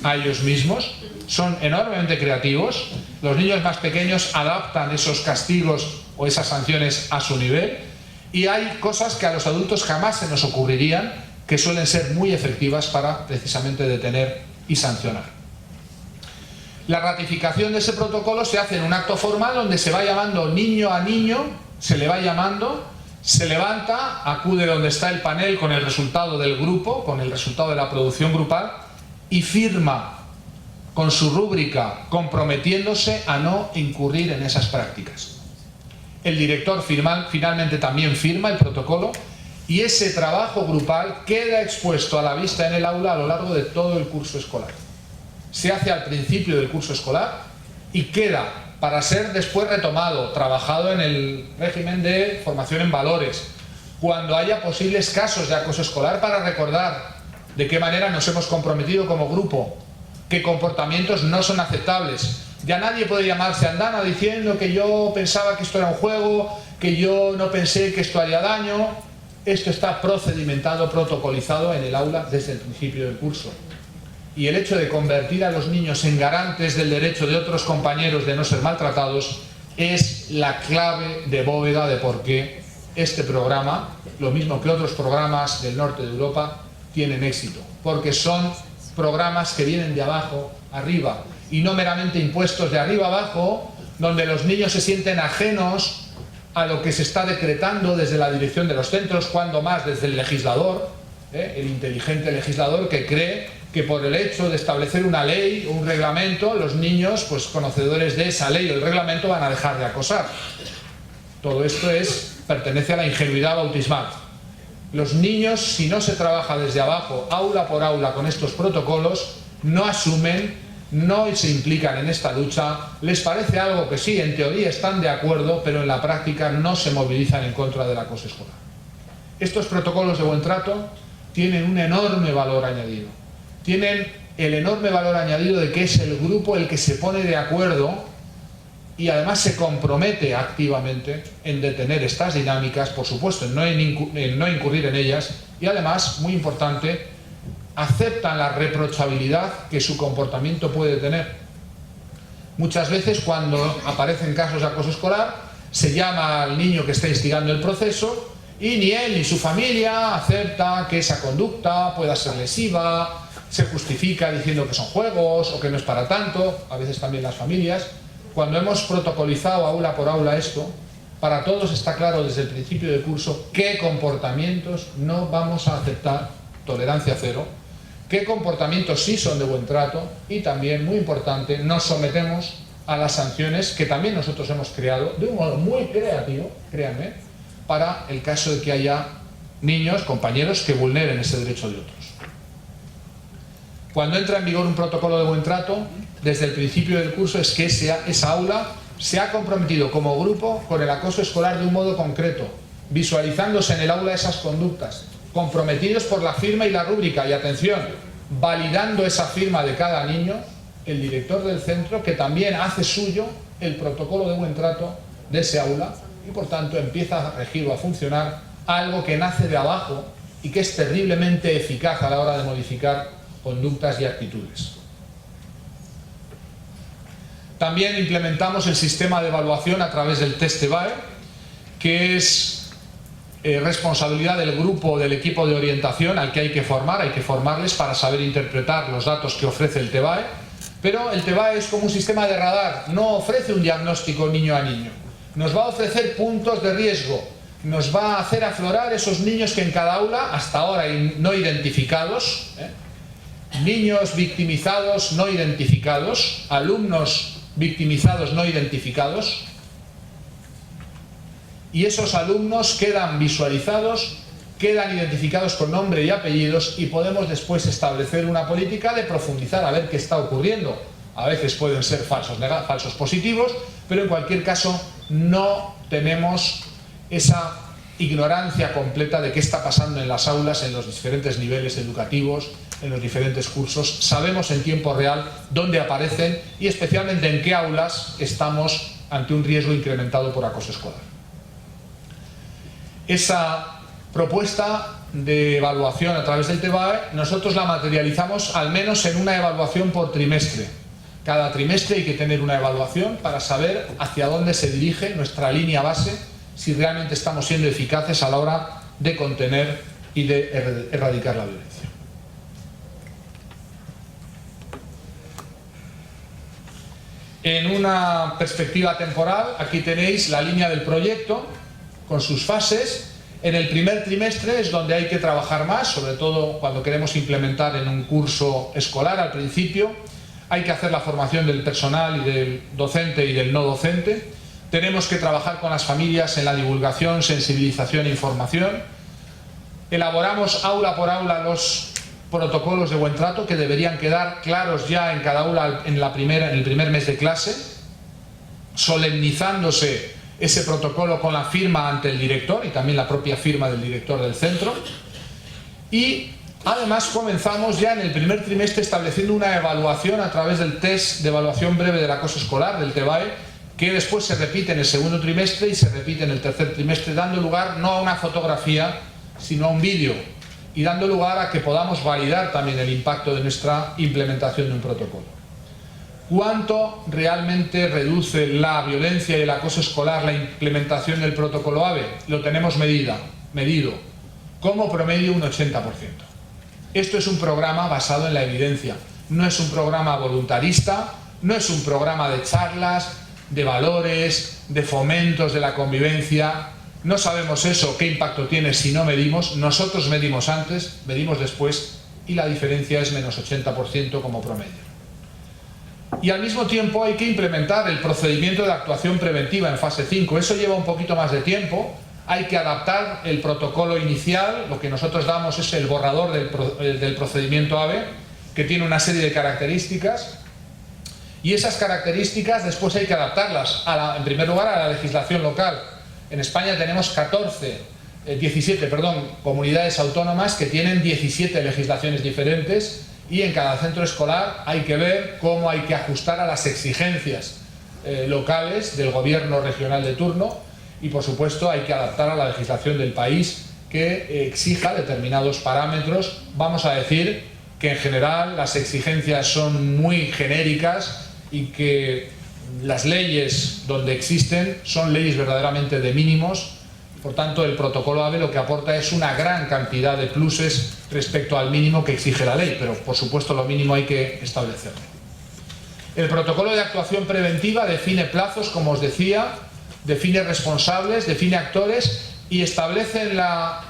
a ellos mismos. Son enormemente creativos. Los niños más pequeños adaptan esos castigos o esas sanciones a su nivel. Y hay cosas que a los adultos jamás se nos ocurrirían, que suelen ser muy efectivas para precisamente detener y sancionar. La ratificación de ese protocolo se hace en un acto formal donde se va llamando niño a niño, se le va llamando, se levanta, acude donde está el panel con el resultado del grupo, con el resultado de la producción grupal, y firma con su rúbrica comprometiéndose a no incurrir en esas prácticas. El director finalmente también firma el protocolo y ese trabajo grupal queda expuesto a la vista en el aula a lo largo de todo el curso escolar. Se hace al principio del curso escolar y queda para ser después retomado, trabajado en el régimen de formación en valores, cuando haya posibles casos de acoso escolar, para recordar de qué manera nos hemos comprometido como grupo, qué comportamientos no son aceptables. Ya nadie puede llamarse andana diciendo que yo pensaba que esto era un juego, que yo no pensé que esto haría daño. Esto está procedimentado, protocolizado en el aula desde el principio del curso. Y el hecho de convertir a los niños en garantes del derecho de otros compañeros de no ser maltratados es la clave de bóveda de por qué este programa, lo mismo que otros programas del norte de Europa, tienen éxito. Porque son programas que vienen de abajo arriba y no meramente impuestos de arriba abajo, donde los niños se sienten ajenos a lo que se está decretando desde la dirección de los centros, cuando más desde el legislador, el inteligente legislador que cree que por el hecho de establecer una ley o un reglamento, los niños, pues conocedores de esa ley o el reglamento, van a dejar de acosar. Todo esto pertenece a la ingenuidad bautismal. Los niños, si no se trabaja desde abajo, aula por aula, con estos protocolos, no asumen, no se implican en esta lucha, les parece algo que sí, en teoría están de acuerdo, pero en la práctica no se movilizan en contra del acoso escolar. Estos protocolos de buen trato tienen un enorme valor añadido. Tienen el enorme valor añadido de que es el grupo el que se pone de acuerdo y además se compromete activamente en detener estas dinámicas, por supuesto, en no incurrir en ellas, y además, muy importante, aceptan la reprochabilidad que su comportamiento puede tener. Muchas veces, cuando aparecen casos de acoso escolar, se llama al niño que está instigando el proceso y ni él ni su familia acepta que esa conducta pueda ser lesiva, se justifica diciendo que son juegos o que no es para tanto, a veces también las familias. Cuando hemos protocolizado aula por aula esto, para todos está claro desde el principio del curso qué comportamientos no vamos a aceptar, tolerancia cero, qué comportamientos sí son de buen trato y también, muy importante, nos sometemos a las sanciones que también nosotros hemos creado de un modo muy creativo, créanme, para el caso de que haya niños, compañeros, que vulneren ese derecho de otros. cuando entra en vigor un protocolo de buen trato, desde el principio del curso, es que esa aula se ha comprometido como grupo con el acoso escolar de un modo concreto, visualizándose en el aula esas conductas, comprometidos por la firma y la rúbrica, y atención, validando esa firma de cada niño, el director del centro, que también hace suyo el protocolo de buen trato de ese aula, y por tanto empieza a regir o a funcionar algo que nace de abajo y que es terriblemente eficaz a la hora de modificar conductas y actitudes. También implementamos el sistema de evaluación a través del test EVAE, que es responsabilidad del grupo, del equipo de orientación al que hay que formarles para saber interpretar los datos que ofrece el TEVAE, pero el TEVAE es como un sistema de radar, no ofrece un diagnóstico niño a niño, nos va a ofrecer puntos de riesgo, nos va a hacer aflorar esos niños que en cada aula, hasta ahora no identificados, niños victimizados no identificados, alumnos victimizados no identificados, y esos alumnos quedan visualizados, quedan identificados con nombre y apellidos, y podemos después establecer una política de profundizar a ver qué está ocurriendo. A veces pueden ser falsos positivos, pero en cualquier caso no tenemos esa ignorancia completa de qué está pasando en las aulas, en los diferentes niveles educativos, en los diferentes cursos. Sabemos en tiempo real dónde aparecen y especialmente en qué aulas estamos ante un riesgo incrementado por acoso escolar. Esa propuesta de evaluación a través del TEVAE nosotros la materializamos al menos en una evaluación por trimestre. Cada trimestre hay que tener una evaluación para saber hacia dónde se dirige nuestra línea base, si realmente estamos siendo eficaces a la hora de contener y de erradicar la violencia. En una perspectiva temporal, aquí tenéis la línea del proyecto con sus fases. En el primer trimestre es donde hay que trabajar más, sobre todo cuando queremos implementar en un curso escolar al principio. Hay que hacer la formación del personal y del docente y del no docente. Tenemos que trabajar con las familias en la divulgación, sensibilización e información. Elaboramos aula por aula los protocolos de buen trato que deberían quedar claros ya en cada aula en el primer mes de clase, solemnizándose ese protocolo con la firma ante el director y también la propia firma del director del centro. Y además comenzamos ya en el primer trimestre estableciendo una evaluación a través del test de evaluación breve del acoso escolar, del TEVAE, que después se repite en el segundo trimestre y se repite en el tercer trimestre, dando lugar no a una fotografía, sino a un vídeo, y dando lugar a que podamos validar también el impacto de nuestra implementación de un protocolo. ¿Cuánto realmente reduce la violencia y el acoso escolar la implementación del protocolo AVE? Lo tenemos medido, como promedio un 80%. Esto es un programa basado en la evidencia, no es un programa voluntarista, no es un programa de charlas, de valores, de fomentos de la convivencia. No sabemos eso, qué impacto tiene si no medimos. Nosotros medimos antes, medimos después y la diferencia es menos 80% como promedio. Y al mismo tiempo hay que implementar el procedimiento de actuación preventiva en fase 5. Eso lleva un poquito más de tiempo. Hay que adaptar el protocolo inicial. Lo que nosotros damos es el borrador del procedimiento AVE, que tiene una serie de características. Y esas características después hay que adaptarlas, en primer lugar, a la legislación local. En España tenemos 17 comunidades autónomas que tienen 17 legislaciones diferentes, y en cada centro escolar hay que ver cómo hay que ajustar a las exigencias locales del gobierno regional de turno, y por supuesto hay que adaptar a la legislación del país que exija determinados parámetros. Vamos a decir que en general las exigencias son muy genéricas y que las leyes donde existen son leyes verdaderamente de mínimos. Por tanto, el protocolo AVE lo que aporta es una gran cantidad de pluses respecto al mínimo que exige la ley, pero por supuesto lo mínimo hay que establecerlo. El protocolo de actuación preventiva define plazos, como os decía, define responsables, define actores y establece en la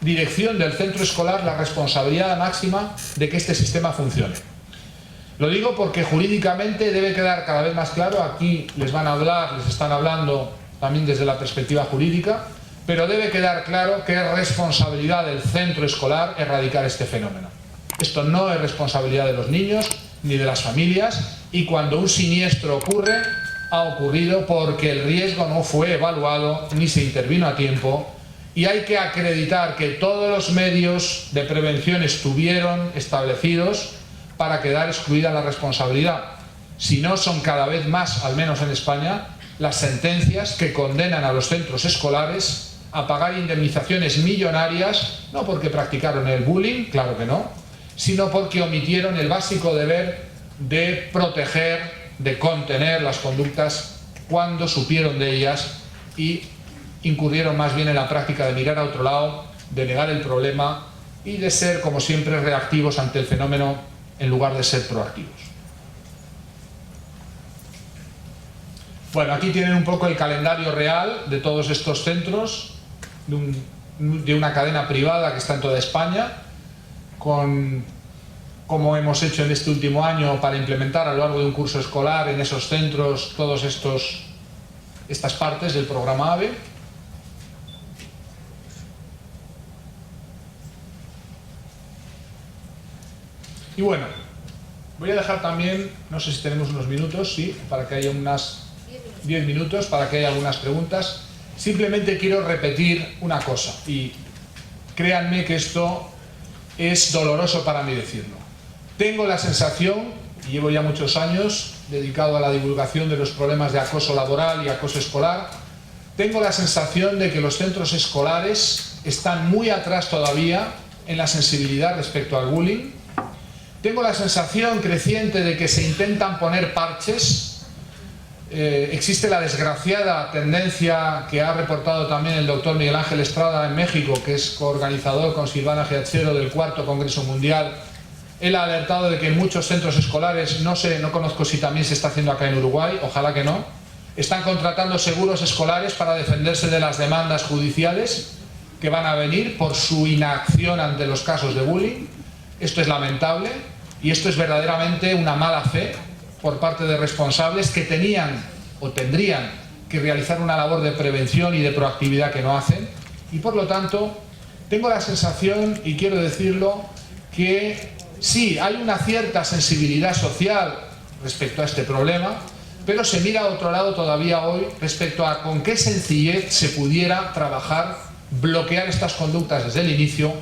dirección del centro escolar la responsabilidad máxima de que este sistema funcione. Lo digo porque jurídicamente debe quedar cada vez más claro. Aquí les están hablando también desde la perspectiva jurídica, pero debe quedar claro que es responsabilidad del centro escolar erradicar este fenómeno. Esto no es responsabilidad de los niños ni de las familias, y cuando un siniestro ocurre, ha ocurrido porque el riesgo no fue evaluado ni se intervino a tiempo, y hay que acreditar que todos los medios de prevención estuvieron establecidos para quedar excluida la responsabilidad. Si no, son cada vez más, al menos en España, las sentencias que condenan a los centros escolares a pagar indemnizaciones millonarias, no porque practicaron el bullying, claro que no, sino porque omitieron el básico deber de proteger, de contener las conductas cuando supieron de ellas y incurrieron más bien en la práctica de mirar a otro lado, de negar el problema y de ser, como siempre, reactivos ante el fenómeno en lugar de ser proactivos. Bueno, aquí tienen un poco el calendario real de todos estos centros, de una cadena privada que está en toda España, con como hemos hecho en este último año para implementar a lo largo de un curso escolar en esos centros todas estas partes del programa AVE. Y bueno, voy a dejar también, no sé si tenemos unos minutos, sí, para que haya unas 10 minutos, para que haya algunas preguntas. Simplemente quiero repetir una cosa, y créanme que esto es doloroso para mí decirlo. Tengo la sensación, y llevo ya muchos años dedicado a la divulgación de los problemas de acoso laboral y acoso escolar, tengo la sensación de que los centros escolares están muy atrás todavía en la sensibilidad respecto al bullying. Tengo la sensación creciente de que se intentan poner parches. Existe la desgraciada tendencia que ha reportado también el doctor Miguel Ángel Estrada en México, que es coorganizador con Silvana Giachero del 4º Congreso Mundial. Él ha alertado de que en muchos centros escolares, no conozco si también se está haciendo acá en Uruguay, ojalá que no, están contratando seguros escolares para defenderse de las demandas judiciales que van a venir por su inacción ante los casos de bullying. Esto es lamentable y esto es verdaderamente una mala fe por parte de responsables que tenían o tendrían que realizar una labor de prevención y de proactividad que no hacen. Y por lo tanto, tengo la sensación, y quiero decirlo, que sí, hay una cierta sensibilidad social respecto a este problema, pero se mira a otro lado todavía hoy respecto a con qué sencillez se pudiera trabajar, bloquear estas conductas desde el inicio,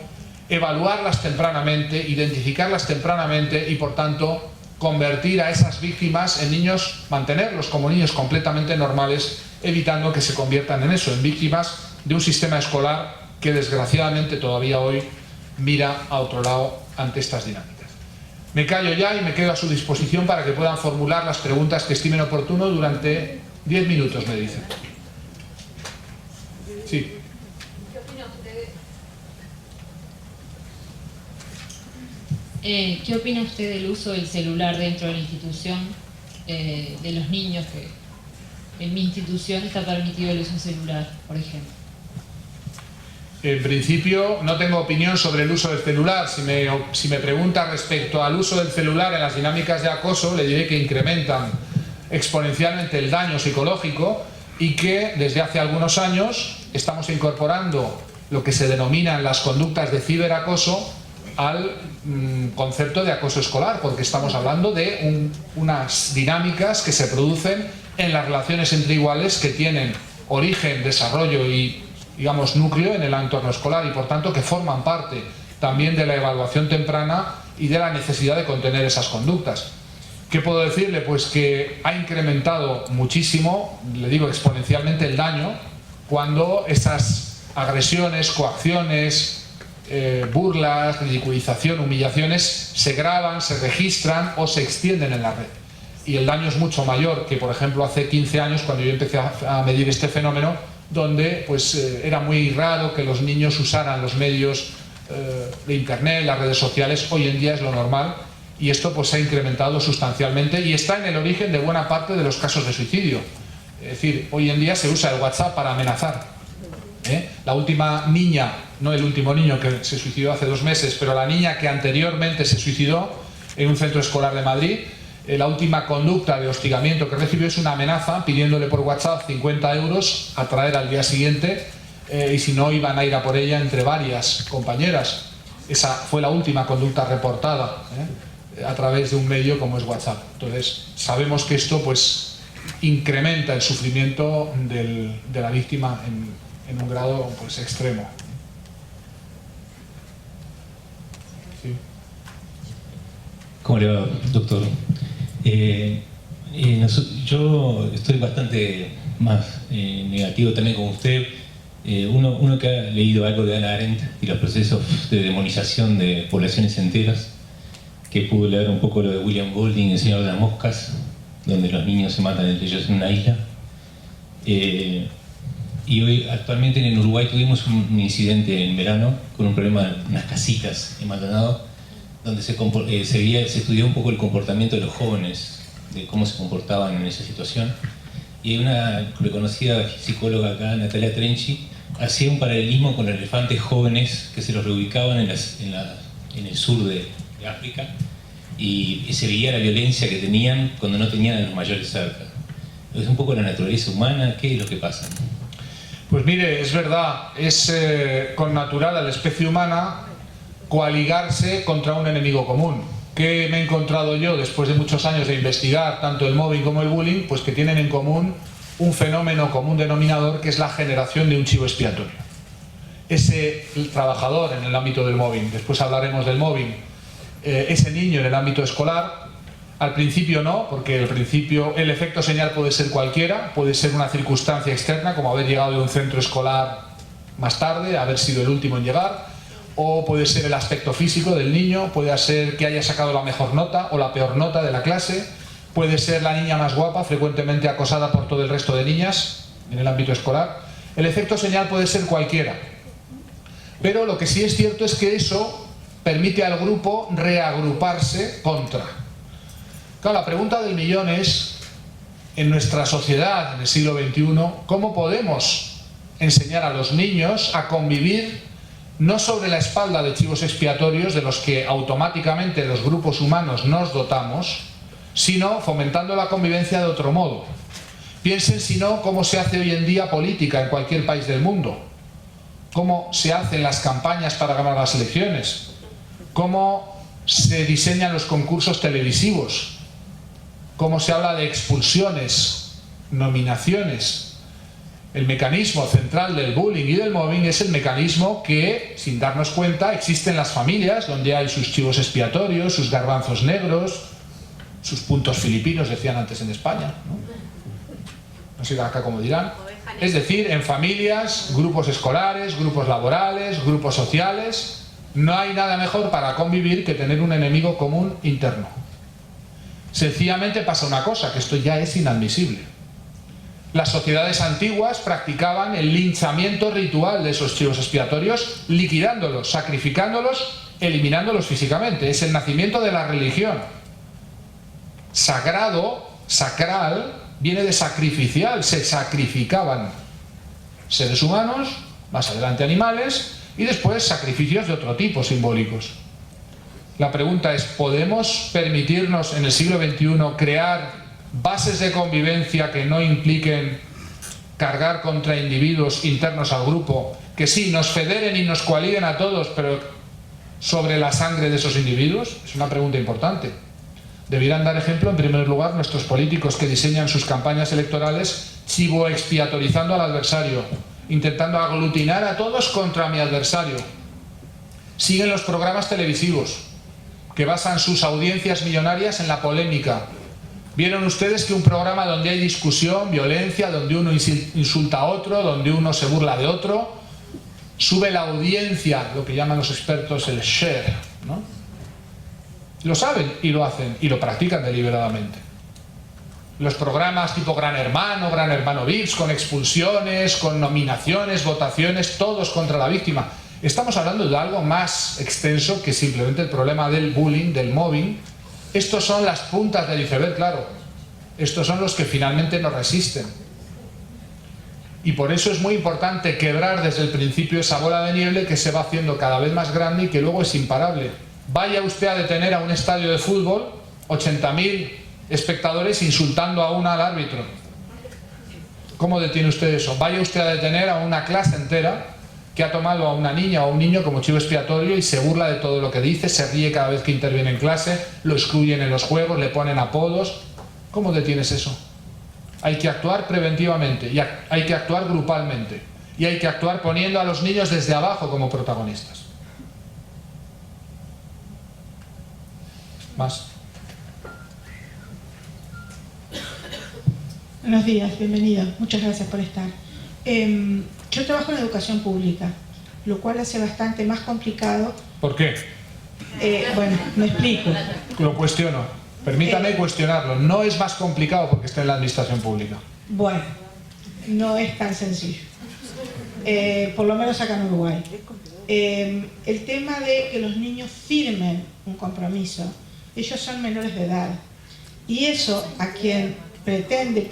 evaluarlas tempranamente, identificarlas tempranamente y, por tanto, convertir a esas víctimas en niños, mantenerlos como niños completamente normales, evitando que se conviertan en eso, en víctimas de un sistema escolar que desgraciadamente todavía hoy mira a otro lado ante estas dinámicas. Me callo ya y me quedo a su disposición para que puedan formular las preguntas que estimen oportuno durante 10 minutos, me dicen. Sí. ¿Qué opina usted? ¿Qué opina usted del uso del celular dentro de la institución de los niños? Que en mi institución está permitido el uso del celular, por ejemplo. En principio no tengo opinión sobre el uso del celular. Si me pregunta respecto al uso del celular en las dinámicas de acoso, le diré que incrementan exponencialmente el daño psicológico y que desde hace algunos años estamos incorporando lo que se denominan las conductas de ciberacoso al concepto de acoso escolar, porque estamos hablando de unas dinámicas que se producen en las relaciones entre iguales que tienen origen, desarrollo y, digamos, núcleo en el entorno escolar y, por tanto, que forman parte también de la evaluación temprana y de la necesidad de contener esas conductas. ¿Qué puedo decirle? Pues que ha incrementado muchísimo, le digo exponencialmente, el daño cuando esas agresiones, coacciones, burlas, ridiculización, humillaciones se graban, se registran o se extienden en la red. Y el daño es mucho mayor que, por ejemplo, hace 15 años cuando yo empecé a medir este fenómeno, donde pues era muy raro que los niños usaran los medios de internet, las redes sociales. Hoy en día es lo normal y esto pues se ha incrementado sustancialmente y está en el origen de buena parte de los casos de suicidio. Es decir, hoy en día se usa el WhatsApp para amenazar. La última niña, no el último niño que se suicidó hace 2 meses, pero la niña que anteriormente se suicidó en un centro escolar de Madrid, la última conducta de hostigamiento que recibió es una amenaza pidiéndole por WhatsApp 50 euros a traer al día siguiente y si no iban a ir a por ella entre varias compañeras. esa fue la última conducta reportada a través de un medio como es WhatsApp. Entonces sabemos que esto pues incrementa el sufrimiento de la víctima en un grado pues extremo. Sí. ¿Cómo le va, doctor? Yo estoy bastante más negativo también con usted. Uno que ha leído algo de Hannah Arendt y los procesos de demonización de poblaciones enteras, que pudo leer un poco lo de William Golding, El Señor de las Moscas, donde los niños se matan entre ellos en una isla. Y hoy, actualmente en Uruguay, tuvimos un incidente en verano con un problema de unas casitas en Maldonado, donde se estudió un poco el comportamiento de los jóvenes, de cómo se comportaban en esa situación. Y una reconocida psicóloga acá, Natalia Trenchi, hacía un paralelismo con los elefantes jóvenes que se los reubicaban en el sur de África, y se veía la violencia que tenían cuando no tenían a los mayores cerca. ¿Es un poco la naturaleza humana? ¿Qué es lo que pasa? Pues mire, es verdad, es connatural a la especie humana coaligarse contra un enemigo común. ¿Qué me he encontrado yo después de muchos años de investigar tanto el mobbing como el bullying? Pues que tienen en común un fenómeno común denominador, que es la generación de un chivo expiatorio. Ese trabajador en el ámbito del mobbing, después hablaremos del mobbing, ese niño en el ámbito escolar, al principio no, porque al principio el efecto señal puede ser cualquiera, puede ser una circunstancia externa, como haber llegado de un centro escolar más tarde, haber sido el último en llegar, o puede ser el aspecto físico del niño, puede ser que haya sacado la mejor nota o la peor nota de la clase, puede ser la niña más guapa, frecuentemente acosada por todo el resto de niñas en el ámbito escolar. El efecto señal puede ser cualquiera, pero lo que sí es cierto es que eso permite al grupo reagruparse contra. Claro, la pregunta del millón es, en nuestra sociedad, en el siglo XXI, ¿cómo podemos enseñar a los niños a convivir no sobre la espalda de chivos expiatorios de los que automáticamente los grupos humanos nos dotamos, sino fomentando la convivencia de otro modo? Piensen, si no, cómo se hace hoy en día política en cualquier país del mundo, cómo se hacen las campañas para ganar las elecciones, cómo se diseñan los concursos televisivos, cómo se habla de expulsiones, nominaciones. El mecanismo central del bullying y del mobbing es el mecanismo que, sin darnos cuenta, existe en las familias, donde hay sus chivos expiatorios, sus garbanzos negros, sus puntos filipinos, decían antes en España, no sé acá cómo dirán. Es decir, en familias, grupos escolares, grupos laborales, grupos sociales, no hay nada mejor para convivir que tener un enemigo común interno. Sencillamente pasa una cosa, que esto ya es inadmisible. Las sociedades antiguas practicaban el linchamiento ritual de esos chivos expiatorios, liquidándolos, sacrificándolos, eliminándolos físicamente. Es el nacimiento de la religión. Sagrado, sacral, viene de sacrificial, se sacrificaban seres humanos, más adelante animales, y después sacrificios de otro tipo, simbólicos. La pregunta es, ¿podemos permitirnos en el siglo XXI crear bases de convivencia que no impliquen cargar contra individuos internos al grupo, que sí, nos federen y nos coaliguen a todos, pero sobre la sangre de esos individuos? Es una pregunta importante. Debieran dar ejemplo, en primer lugar, nuestros políticos que diseñan sus campañas electorales chivo expiatorizando al adversario, intentando aglutinar a todos contra mi adversario. Siguen los programas televisivos, que basan sus audiencias millonarias en la polémica. Vieron ustedes que un programa donde hay discusión, violencia, donde uno insulta a otro, donde uno se burla de otro, sube la audiencia, lo que llaman los expertos el share, ¿no? Lo saben y lo hacen, y lo practican deliberadamente. Los programas tipo Gran Hermano VIPs, con expulsiones, con nominaciones, votaciones, todos contra la víctima. Estamos hablando de algo más extenso que simplemente el problema del bullying, del mobbing. Estos son las puntas del iceberg, claro. Estos son los que finalmente nos resisten. Y por eso es muy importante quebrar desde el principio esa bola de nieve que se va haciendo cada vez más grande y que luego es imparable. Vaya usted a detener a un estadio de fútbol, 80.000 espectadores insultando a al árbitro. ¿Cómo detiene usted eso? Vaya usted a detener a una clase entera que ha tomado a una niña o a un niño como chivo expiatorio y se burla de todo lo que dice, se ríe cada vez que interviene en clase, lo excluyen en los juegos, le ponen apodos. ¿Cómo detienes eso? Hay que actuar preventivamente y hay que actuar grupalmente y hay que actuar poniendo a los niños desde abajo como protagonistas. Más. Buenos días, bienvenida. Muchas gracias por estar. Yo trabajo en educación pública, lo cual hace bastante más complicado. ¿Por qué? Bueno, me explico. Lo cuestiono. Permítame cuestionarlo. No es más complicado porque está en la administración pública. Bueno, no es tan sencillo. Por lo menos acá en Uruguay. El tema de que los niños firmen un compromiso, ellos son menores de edad. Y eso, a quien pretende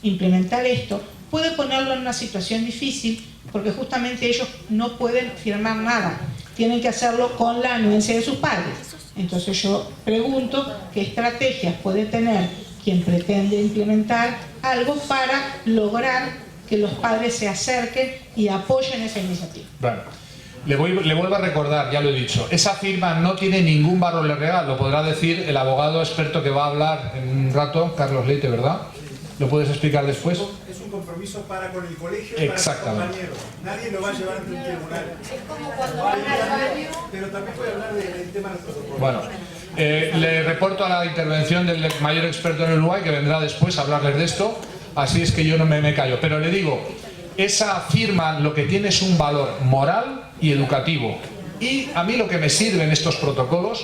implementar esto, puede ponerlo en una situación difícil porque justamente ellos no pueden firmar nada, tienen que hacerlo con la anuencia de sus padres. Entonces yo pregunto qué estrategias puede tener quien pretende implementar algo para lograr que los padres se acerquen y apoyen esa iniciativa. Bueno, le vuelvo a recordar, ya lo he dicho, esa firma no tiene ningún valor legal, lo podrá decir el abogado experto que va a hablar en un rato, Carlos Leite, ¿verdad? ¿Lo puedes explicar después? Es un compromiso para con el colegio, exactamente, para sus compañeros. Nadie lo va a llevar ante un tribunal. Es como cuando van al baño. Pero también puede hablar del tema del protocolo. Bueno, le reporto a la intervención del mayor experto en Uruguay, que vendrá después a hablarles de esto, así es que yo no me callo. Pero le digo, esa firma lo que tiene es un valor moral y educativo. Y a mí lo que me sirven estos protocolos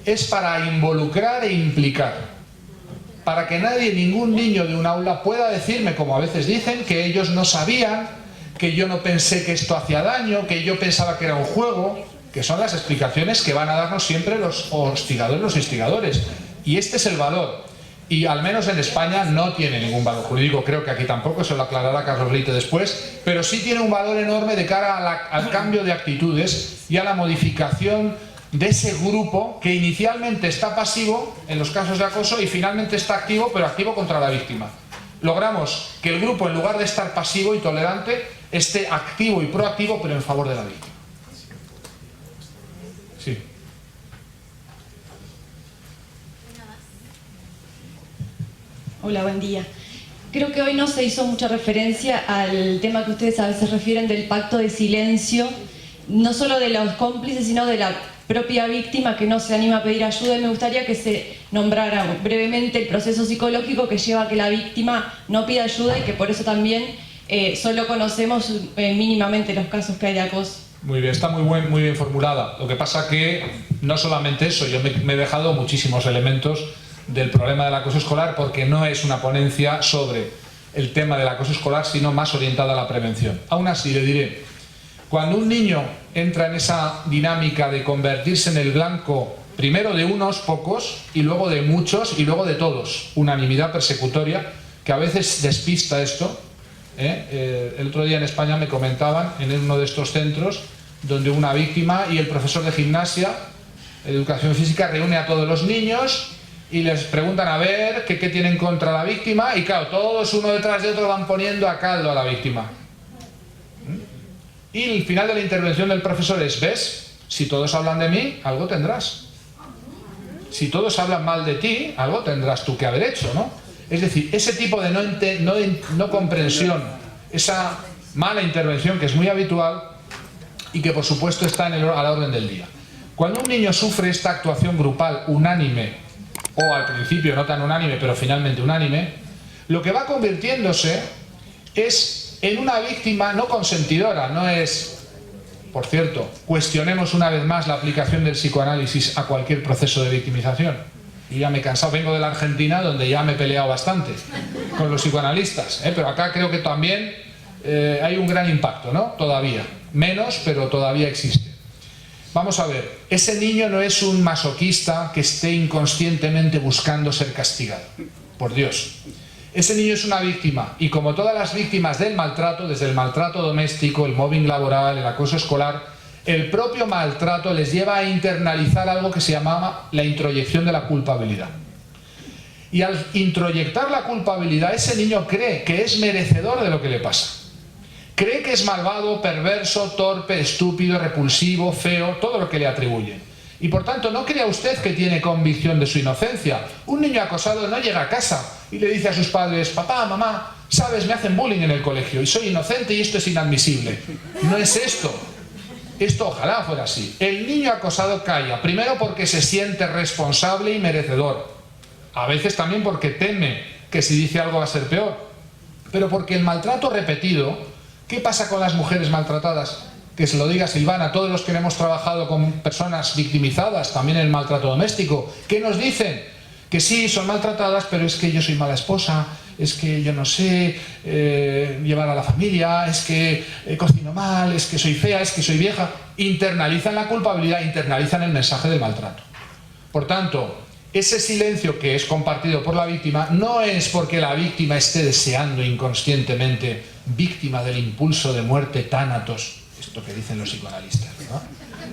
es para involucrar e implicar. Para que nadie, ningún niño de un aula pueda decirme, como a veces dicen, que ellos no sabían, que yo no pensé que esto hacía daño, que yo pensaba que era un juego, que son las explicaciones que van a darnos siempre los hostigadores, los instigadores. Y este es el valor. Y al menos en España no tiene ningún valor jurídico, creo que aquí tampoco, eso lo aclarará Carlos Leite después, pero sí tiene un valor enorme de cara al cambio de actitudes y a la modificación de ese grupo que inicialmente está pasivo en los casos de acoso y finalmente está activo, pero activo contra la víctima. Logramos que el grupo, en lugar de estar pasivo y tolerante, esté activo y proactivo, pero en favor de la víctima. Sí. Hola, buen día. Creo que hoy no se hizo mucha referencia al tema que ustedes a veces refieren del pacto de silencio, no solo de los cómplices, sino de la propia víctima que no se anima a pedir ayuda, y me gustaría que se nombrara brevemente el proceso psicológico que lleva a que la víctima no pida ayuda y que por eso también solo conocemos mínimamente los casos que hay de acoso. Muy bien, está muy bien formulada. Lo que pasa que no solamente eso, yo me he dejado muchísimos elementos del problema del acoso escolar porque no es una ponencia sobre el tema del acoso escolar, sino más orientada a la prevención. Aún así, le diré, cuando un niño entra en esa dinámica de convertirse en el blanco primero de unos pocos y luego de muchos y luego de todos, unanimidad persecutoria, que a veces despista esto. El otro día en España me comentaban en uno de estos centros donde una víctima y el profesor de gimnasia, educación física, reúne a todos los niños y les preguntan a ver qué tienen contra la víctima y claro, todos uno detrás de otro van poniendo a caldo a la víctima. Y el final de la intervención del profesor es, ¿ves? Si todos hablan de mí, algo tendrás. Si todos hablan mal de ti, algo tendrás tú que haber hecho, ¿no? Es decir, ese tipo de no comprensión, esa mala intervención que es muy habitual y que por supuesto está a la orden del día. Cuando un niño sufre esta actuación grupal unánime, o al principio no tan unánime, pero finalmente unánime, lo que va convirtiéndose es en una víctima no consentidora, no es, por cierto, cuestionemos una vez más la aplicación del psicoanálisis a cualquier proceso de victimización. Yo ya me he cansado, vengo de la Argentina donde ya me he peleado bastante con los psicoanalistas, pero acá creo que también hay un gran impacto, ¿no? Todavía, menos, pero todavía existe. Vamos a ver, ese niño no es un masoquista que esté inconscientemente buscando ser castigado, por Dios. Ese niño es una víctima y como todas las víctimas del maltrato, desde el maltrato doméstico, el mobbing laboral, el acoso escolar, el propio maltrato les lleva a internalizar algo que se llamaba la introyección de la culpabilidad. Y al introyectar la culpabilidad, ese niño cree que es merecedor de lo que le pasa. Cree que es malvado, perverso, torpe, estúpido, repulsivo, feo, todo lo que le atribuyen. Y por tanto, no crea usted que tiene convicción de su inocencia. Un niño acosado no llega a casa y le dice a sus padres: papá, mamá, sabes, me hacen bullying en el colegio y soy inocente y esto es inadmisible. No es esto. Esto ojalá fuera así. El niño acosado calla, primero porque se siente responsable y merecedor. A veces también porque teme que si dice algo va a ser peor. Pero porque el maltrato repetido... ¿Qué pasa con las mujeres maltratadas? Que se lo diga Silvana, todos los que hemos trabajado con personas victimizadas, también en el maltrato doméstico. ¿Qué nos dicen? Que sí, son maltratadas, pero es que yo soy mala esposa, es que yo no sé llevar a la familia, es que cocino mal, es que soy fea, es que soy vieja. Internalizan la culpabilidad, internalizan el mensaje del maltrato. Por tanto, ese silencio que es compartido por la víctima no es porque la víctima esté deseando inconscientemente, víctima del impulso de muerte tánatos, esto que dicen los psicoanalistas, ¿no?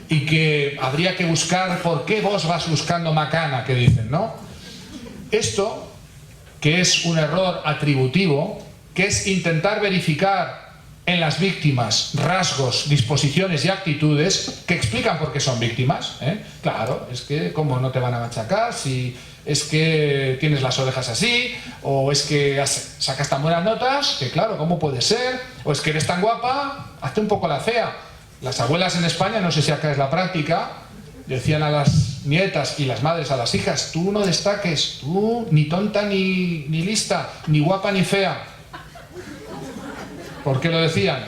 Y que habría que buscar, ¿por qué vos vas buscando macana? Que dicen, ¿no? Esto, que es un error atributivo, que es intentar verificar en las víctimas rasgos, disposiciones y actitudes que explican por qué son víctimas, ¿eh? Claro, es que cómo no te van a machacar si es que tienes las orejas así, o es que sacas tan buenas notas, que claro, ¿cómo puede ser? O es que eres tan guapa, hazte un poco la fea. Las abuelas en España, no sé si acá es la práctica, decían a las nietas y las madres a las hijas: tú no destaques, tú ni tonta ni lista, ni guapa ni fea. ¿Por qué lo decían?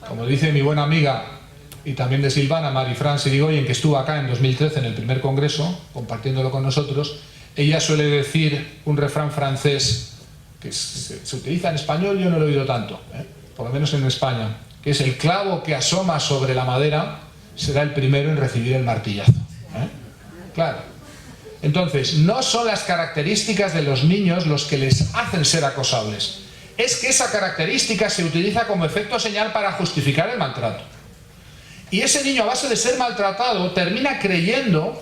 Como dice mi buena amiga y también de Silvana, Marifran Sirigoyen, que estuvo acá en 2013 en el primer congreso, compartiéndolo con nosotros, ella suele decir un refrán francés que se utiliza en español, yo no lo he oído tanto, por lo menos en España, que es: el clavo que asoma sobre la madera será el primero en recibir el martillazo. Claro. Entonces, no son las características de los niños los que les hacen ser acosables. Es que esa característica se utiliza como efecto señal para justificar el maltrato. Y ese niño, a base de ser maltratado, termina creyendo: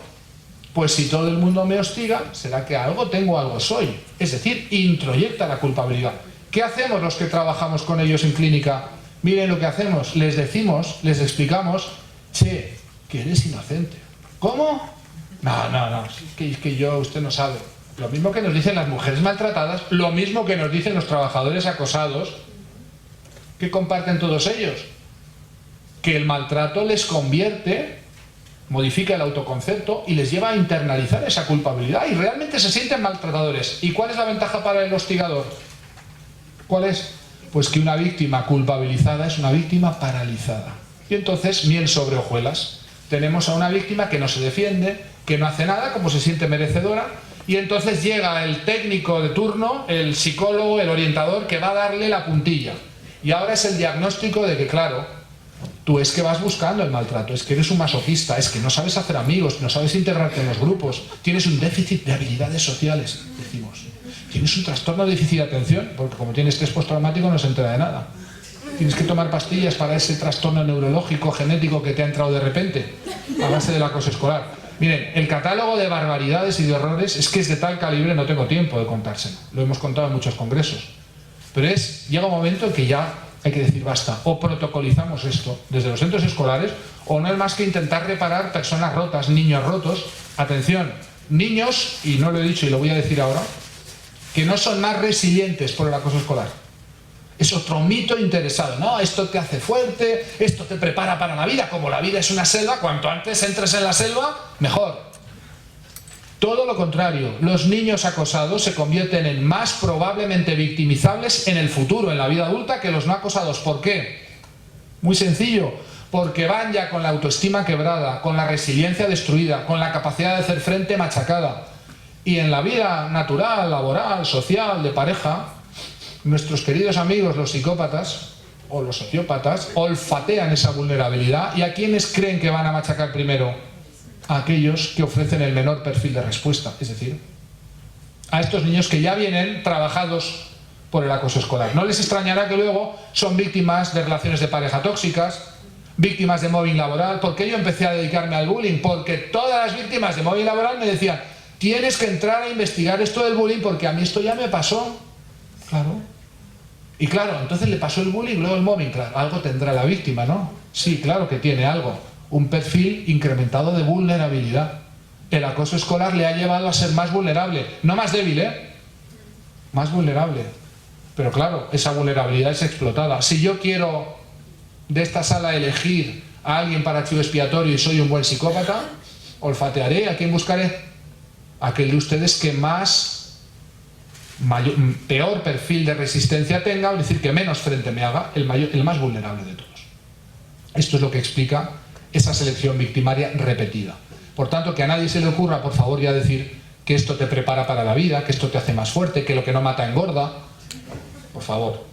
pues si todo el mundo me hostiga, será que algo tengo, algo soy. Es decir, introyecta la culpabilidad. ¿Qué hacemos los que trabajamos con ellos en clínica? Miren lo que hacemos, les decimos, les explicamos: che, que eres inocente. ¿Cómo? No, es que yo, usted no sabe. Lo mismo que nos dicen las mujeres maltratadas, lo mismo que nos dicen los trabajadores acosados. ¿Qué comparten todos ellos? Que el maltrato les convierte, modifica el autoconcepto y les lleva a internalizar esa culpabilidad y realmente se sienten maltratadores. ¿Y cuál es la ventaja para el hostigador? ¿Cuál es? Pues que una víctima culpabilizada es una víctima paralizada. Y entonces, miel sobre hojuelas. Tenemos a una víctima que no se defiende, que no hace nada, como se siente merecedora, y entonces llega el técnico de turno, el psicólogo, el orientador, que va a darle la puntilla. Y ahora es el diagnóstico de que, claro, tú es que vas buscando el maltrato, es que eres un masoquista, es que no sabes hacer amigos, no sabes integrarte en los grupos, tienes un déficit de habilidades sociales, decimos. Tienes un trastorno de déficit de atención, porque como tienes estrés postraumático no se entera de nada. Tienes que tomar pastillas para ese trastorno neurológico, genético que te ha entrado de repente, a base del acoso escolar. Miren, el catálogo de barbaridades y de horrores es que es de tal calibre, no tengo tiempo de contárselo. Lo hemos contado en muchos congresos. Pero llega un momento en que ya hay que decir basta. O protocolizamos esto desde los centros escolares, o no es más que intentar reparar personas rotas, niños rotos. Atención, niños, y no lo he dicho y lo voy a decir ahora, que no son más resilientes por el acoso escolar. Es otro mito interesado. No, esto te hace fuerte, esto te prepara para la vida. Como la vida es una selva, cuanto antes entres en la selva, mejor. Todo lo contrario, los niños acosados se convierten en más probablemente victimizables en el futuro, en la vida adulta, que los no acosados. ¿Por qué? Muy sencillo, porque van ya con la autoestima quebrada, con la resiliencia destruida, con la capacidad de hacer frente machacada. Y en la vida natural, laboral, social, de pareja, nuestros queridos amigos los psicópatas o los sociópatas olfatean esa vulnerabilidad. ¿Y a quiénes creen que van a machacar primero? A aquellos que ofrecen el menor perfil de respuesta, es decir, a estos niños que ya vienen trabajados por el acoso escolar. No les extrañará que luego son víctimas de relaciones de pareja tóxicas, víctimas de mobbing laboral. ¿Por qué yo empecé a dedicarme al bullying? Porque todas las víctimas de mobbing laboral me decían: tienes que entrar a investigar esto del bullying porque a mí esto ya me pasó. Claro. Y claro, entonces le pasó el bullying, luego el mobbing, claro, algo tendrá la víctima, ¿no? Sí, claro que tiene algo, un perfil incrementado de vulnerabilidad. El acoso escolar le ha llevado a ser más vulnerable, no más débil, más vulnerable. Pero claro, esa vulnerabilidad es explotada. Si yo quiero de esta sala elegir a alguien para chivo expiatorio y soy un buen psicópata, olfatearé a quién buscaré. Aquel de ustedes que peor perfil de resistencia tenga, es decir, que menos frente me haga, el más vulnerable de todos. Esto es lo que explica esa selección victimaria repetida. Por tanto, que a nadie se le ocurra, por favor, ya decir que esto te prepara para la vida, que esto te hace más fuerte, que lo que no mata engorda. Por favor.